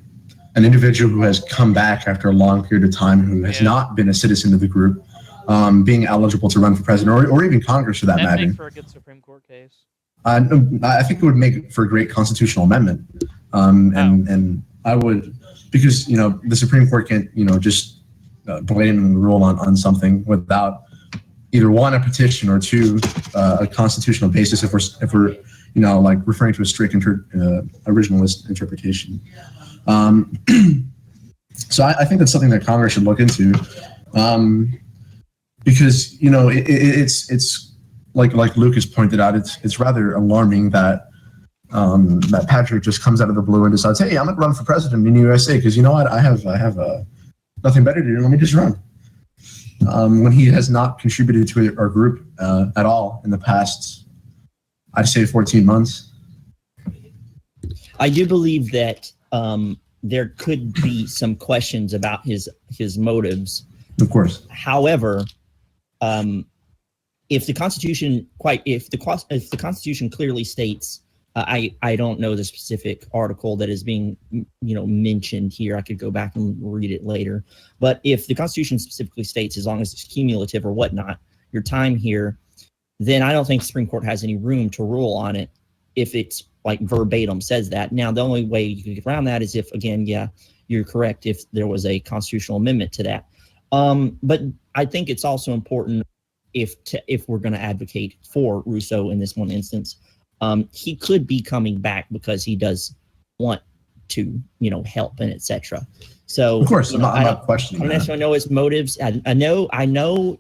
individual who has come back after a long period of time, who has not been a citizen of the group, being eligible to run for president or even Congress for that matter. That'd make for a good Supreme Court case. I think it would make for a great constitutional amendment. And I would, because the Supreme Court can't just blatantly rule on something without either one, a petition, or two, a constitutional basis. If we're referring to a strict originalist interpretation. So I think that's something that Congress should look into, because it's like Lucas pointed out, it's rather alarming that that Patrick just comes out of the blue and decides, hey, I'm gonna run for president in the USA because you know what, I have nothing better to do. Let me just run. When he has not contributed to our group at all in the past, I'd say 14 months. I do believe that there could be some questions about his motives. Of course. However, if the Constitution clearly states, I don't know the specific article that is being mentioned here. I could go back and read it later. But if the Constitution specifically states, as long as it's cumulative or whatnot, your time here, then I don't think the Supreme Court has any room to rule on it if it's like verbatim says that. Now, the only way you can get around that is if, again, yeah, you're correct, if there was a constitutional amendment to that. But I think it's also important if we're going to advocate for Russo in this one instance, he could be coming back because he does want to, help and etc. So of course, I'm not questioning. I don't necessarily know his motives. I know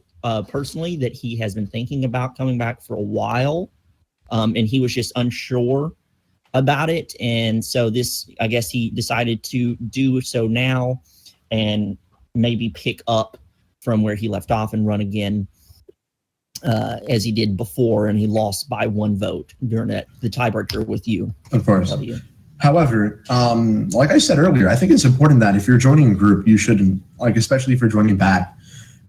personally that he has been thinking about coming back for a while, and he was just unsure about it. And so I guess he decided to do so now and maybe pick up from where he left off and run again. As he did before, and he lost by 1 vote during the tiebreaker with you. Of course. However, like I said earlier, I think it's important that if you're joining a group, you shouldn't, especially if you're joining back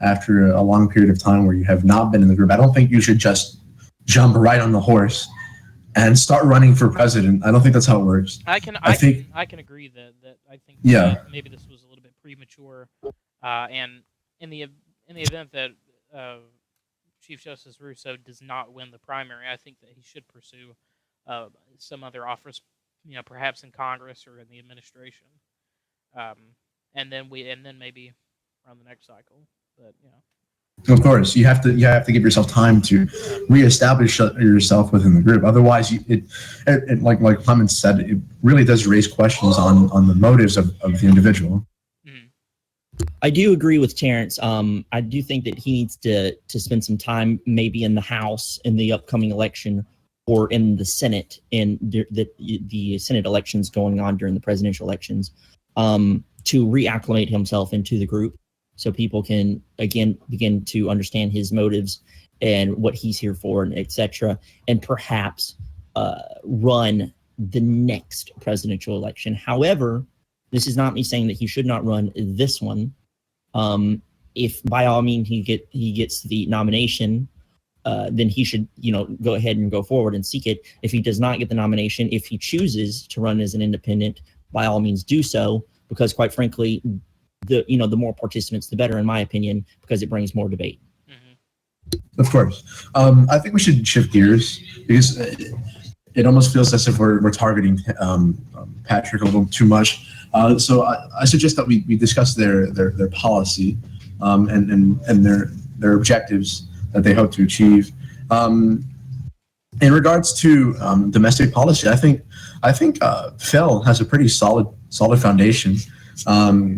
after a long period of time where you have not been in the group, I don't think you should just jump right on the horse and start running for president. I don't think that's how it works. I can agree that I think that maybe this was a little bit premature, and in the event that Chief Justice Russo does not win the primary, I think that he should pursue some other office, perhaps in Congress or in the administration, and then maybe around the next cycle. But of course, you have to give yourself time to reestablish yourself within the group. Otherwise, like Clemens said, it really does raise questions on the motives of the individual. I do agree with Terrence. I do think that he needs to spend some time maybe in the House in the upcoming election or in the Senate in the Senate elections going on during the presidential elections to reacclimate himself into the group so people can, again, begin to understand his motives and what he's here for and etc. And perhaps run the next presidential election. However, this is not me saying that he should not run this one. If by all means he gets the nomination, then he should go ahead and go forward and seek it. If he does not get the nomination, if he chooses to run as an independent, by all means do so, because quite frankly, the more participants, the better, in my opinion, because it brings more debate. Of course, I think we should shift gears because it almost feels as if we're targeting Patrick a little too much. So I suggest that we discuss their policy and their objectives that they hope to achieve. In regards to domestic policy, I think Phil has a pretty solid foundation.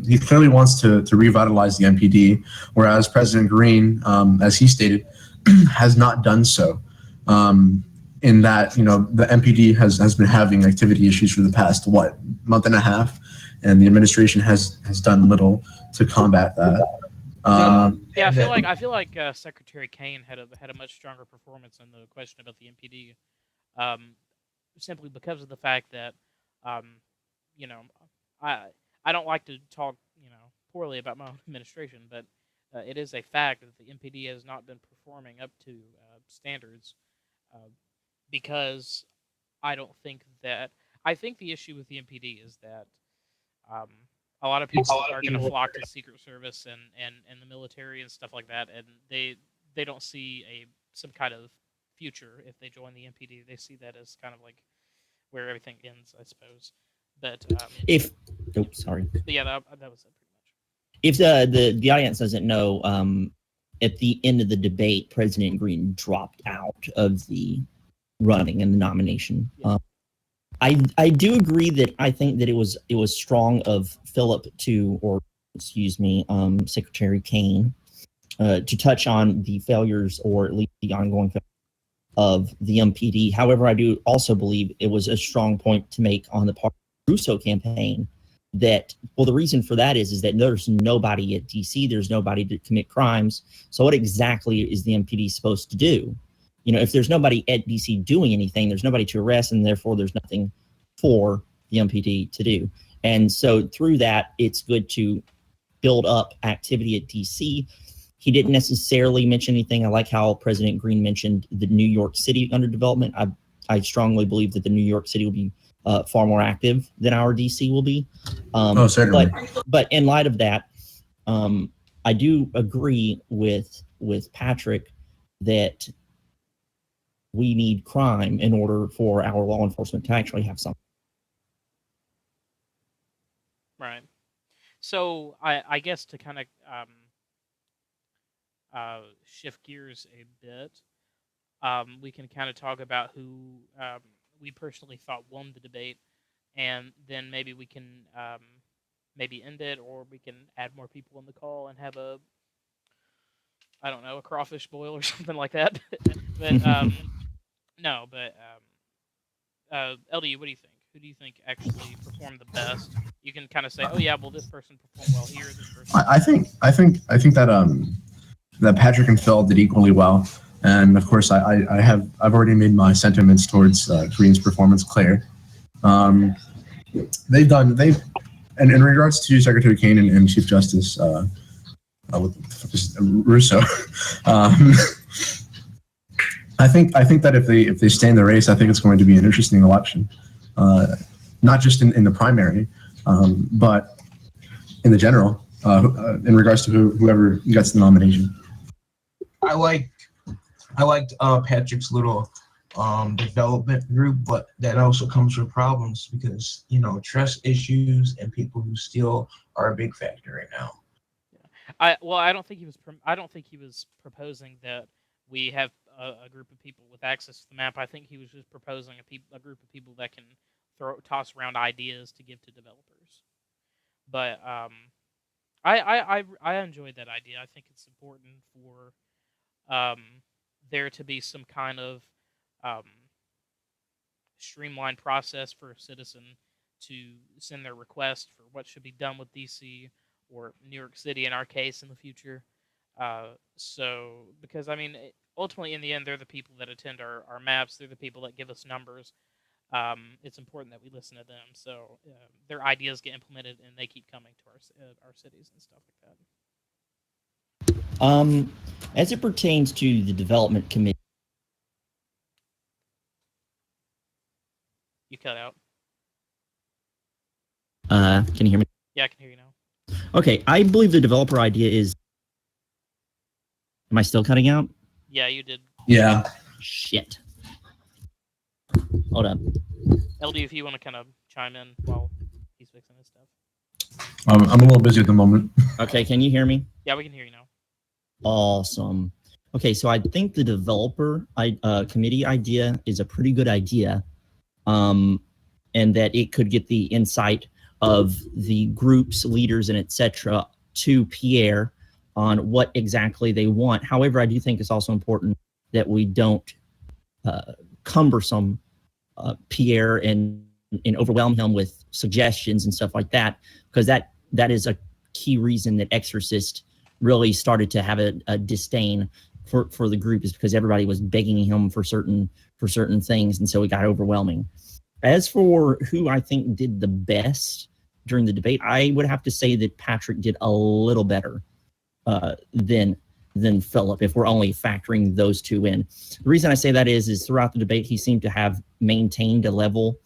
He clearly wants to revitalize the MPD, whereas President Greene, as he stated, has not done so. In that, the MPD has been having activity issues for the past month and a half, and the administration has done little to combat that. I feel like Secretary Kaine had a much stronger performance on the question about the MPD, simply because of the fact that I don't like to talk poorly about my own administration, but it is a fact that the MPD has not been performing up to standards. Because I think the issue with the MPD is that a lot of people are going to flock to Secret Service and the military and stuff like that, and they don't see some kind of future if they join the MPD. They see that as kind of like where everything ends, I suppose. But sorry. But yeah, that was it pretty much. If the audience doesn't know, at the end of the debate, President Greene dropped out of the running and the nomination. Yeah. I do agree that I think that it was strong of Secretary Kaine to touch on the failures or at least the ongoing of the MPD. However, I do also believe it was a strong point to make on the part of the Russo campaign that, well, the reason for that is that there's nobody at DC, there's nobody to commit crimes. So what exactly is the MPD supposed to do? You know, if there's nobody at DC doing anything, there's nobody to arrest, and therefore there's nothing for the MPD to do. And so through that, it's good to build up activity at DC. He didn't necessarily mention anything. I like how President Greene mentioned the New York City under development. I strongly believe that the New York City will be far more active than our DC will be. Certainly. But in light of that, I do agree with Patrick that we need crime in order for our law enforcement to actually have something. Right. So I guess to kind of shift gears a bit, we can kind of talk about who we personally thought won the debate, and then maybe we can maybe end it, or we can add more people on the call and have a, I don't know, a crawfish boil or something like that. But no, but LD, what do you think? Who do you think actually performed the best? You can kind of say, oh yeah, well this person performed well here, this person. I think that that Patrick and Phil did equally well, and of course I've already made my sentiments towards Greene's performance clear. And in regards to Secretary Kaine and Chief Justice Russo, I think that if they stay in the race, I think it's going to be an interesting election, not just in the primary, but in the general, in regards to whoever gets the nomination. I liked Patrick's little development group, but that also comes with problems because, you know, trust issues and people who steal are a big factor right now. I don't think he was proposing that we have a group of people with access to the map. I think he was just proposing a group of people that can toss around ideas to give to developers. But I enjoyed that idea. I think it's important for there to be some kind of streamlined process for a citizen to send their request for what should be done with DC or New York City in our case in the future. So, because I mean, ultimately in the end, they're the people that attend our maps. They're the people that give us numbers. It's important that we listen to them. So their ideas get implemented and they keep coming to our cities and stuff like that. As it pertains to the development committee. You cut out. Can you hear me? Yeah, I can hear you now. Okay, I believe the developer idea is. Am I still cutting out? Yeah, you did. Yeah. Shit. Hold up. LD, if you want to kind of chime in while he's fixing his stuff. I'm a little busy at the moment. Okay, can you hear me? Yeah, we can hear you now. Awesome. Okay, so I think the developer committee idea is a pretty good idea, and that it could get the insight of the groups, leaders, and etc. to Pierre on what exactly they want. However, I do think it's also important that we don't cumbersome Pierre and overwhelm him with suggestions and stuff like that, because that is a key reason that Exorcist really started to have a disdain for the group, is because everybody was begging him for certain things, and so it got overwhelming. As for who I think did the best during the debate, I would have to say that Patrick did a little better than Philip, if we're only factoring those two in. The reason I say that is throughout the debate, he seemed to have maintained a level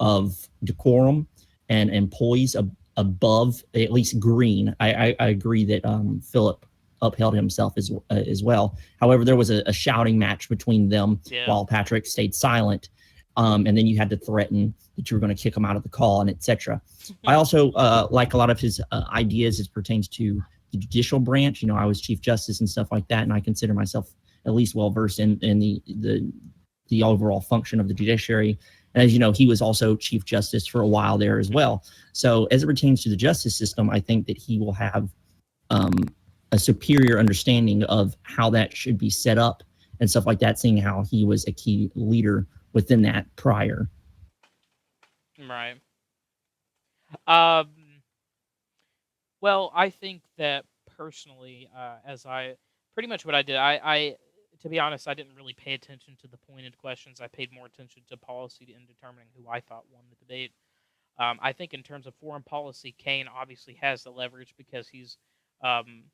of decorum and poise above at least Greene. I agree that Philip upheld himself as well. However, there was a shouting match between them while Patrick stayed silent. And then you had to threaten that you were going to kick him out of the call and etc. I also like a lot of his ideas as pertains to the judicial branch. You know, I was Chief Justice and stuff like that, and I consider myself at least well versed in the overall function of the judiciary. And as you know, he was also Chief Justice for a while there as well. So as it pertains to the justice system, I think that he will have a superior understanding of how that should be set up and stuff like that, seeing how he was a key leader within that prior. Right. Um, well, I think that personally, as I pretty much what I did, to be honest, I didn't really pay attention to the pointed questions. I paid more attention to policy in determining who I thought won the debate. I think in terms of foreign policy, Kaine obviously has the leverage because um,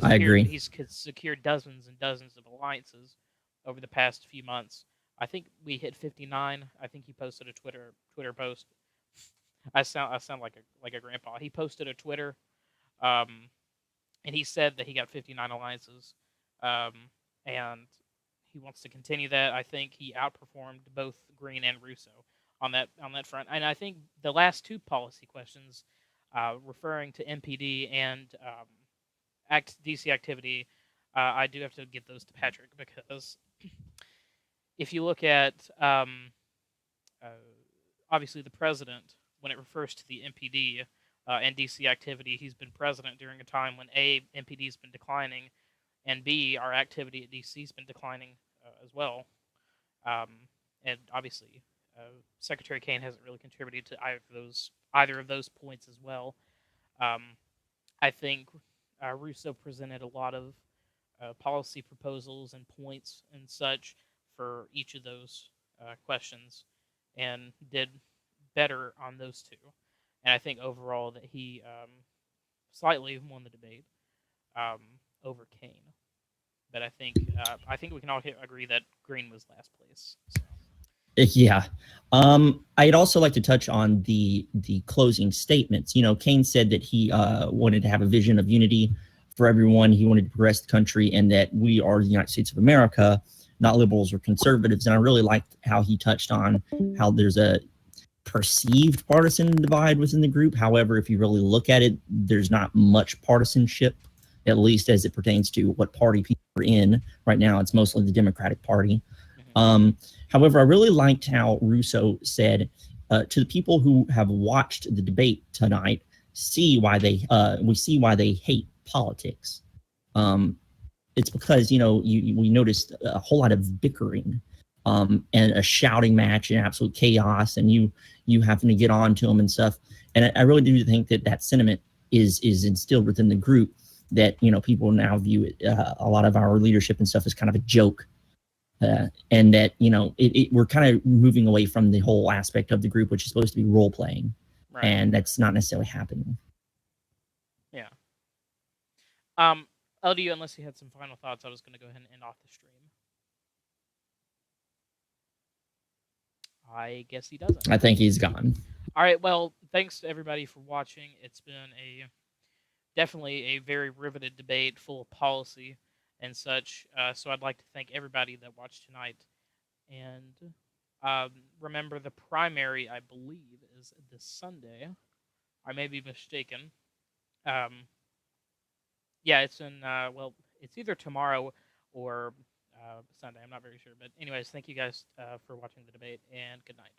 I agree. He's secured dozens and dozens of alliances over the past few months. I think we hit 59. I think he posted a Twitter post. I sound like a grandpa. He posted a Twitter, um, and he said that he got 59 alliances, um, and he wants to continue that. I think he outperformed both Greene and Russo on that front. And I think the last two policy questions, referring to MPD and DC activity, I do have to give those to Patrick because if you look at uh, obviously the president, when it refers to the MPD and DC activity, he's been president during a time when A, MPD's been declining, and B, our activity at DC's been declining as well. Um, and obviously, Secretary Kaine hasn't really contributed to either of those points as well. Um, I think Russo presented a lot of policy proposals and points and such for each of those questions, and did better on those two. And I think overall that he slightly won the debate um, over Kaine. But I think we can all agree that Greene was last place. So. Yeah. I'd also like to touch on the closing statements. You know, Kaine said that he wanted to have a vision of unity for everyone. He wanted to progress the country, and that we are the United States of America, not liberals or conservatives. And I really liked how he touched on how there's a perceived partisan divide within the group. However, if you really look at it, there's not much partisanship, at least as it pertains to what party people are in. Right now, it's mostly the Democratic Party. However, I really liked how Russo said to the people who have watched the debate tonight, we see why they hate politics. It's because, you know, we noticed a whole lot of bickering and a shouting match and absolute chaos, and you having to get on to them and stuff. And I really do think that sentiment is instilled within the group, that, you know, people now view it, a lot of our leadership and stuff as kind of a joke. And that, you know, we're kind of moving away from the whole aspect of the group, which is supposed to be role playing, right. And that's not necessarily happening. Yeah. LDU, unless you had some final thoughts, I was going to go ahead and end off the stream. I guess he doesn't. I think he's gone. All right. Well, thanks to everybody for watching. It's been definitely a very riveted debate full of policy and such. So I'd like to thank everybody that watched tonight. And remember, the primary, I believe, is this Sunday. I may be mistaken. Yeah, it's in, well, it's either tomorrow or Sunday. I'm not very sure. But anyways, thank you guys for watching the debate, and good night.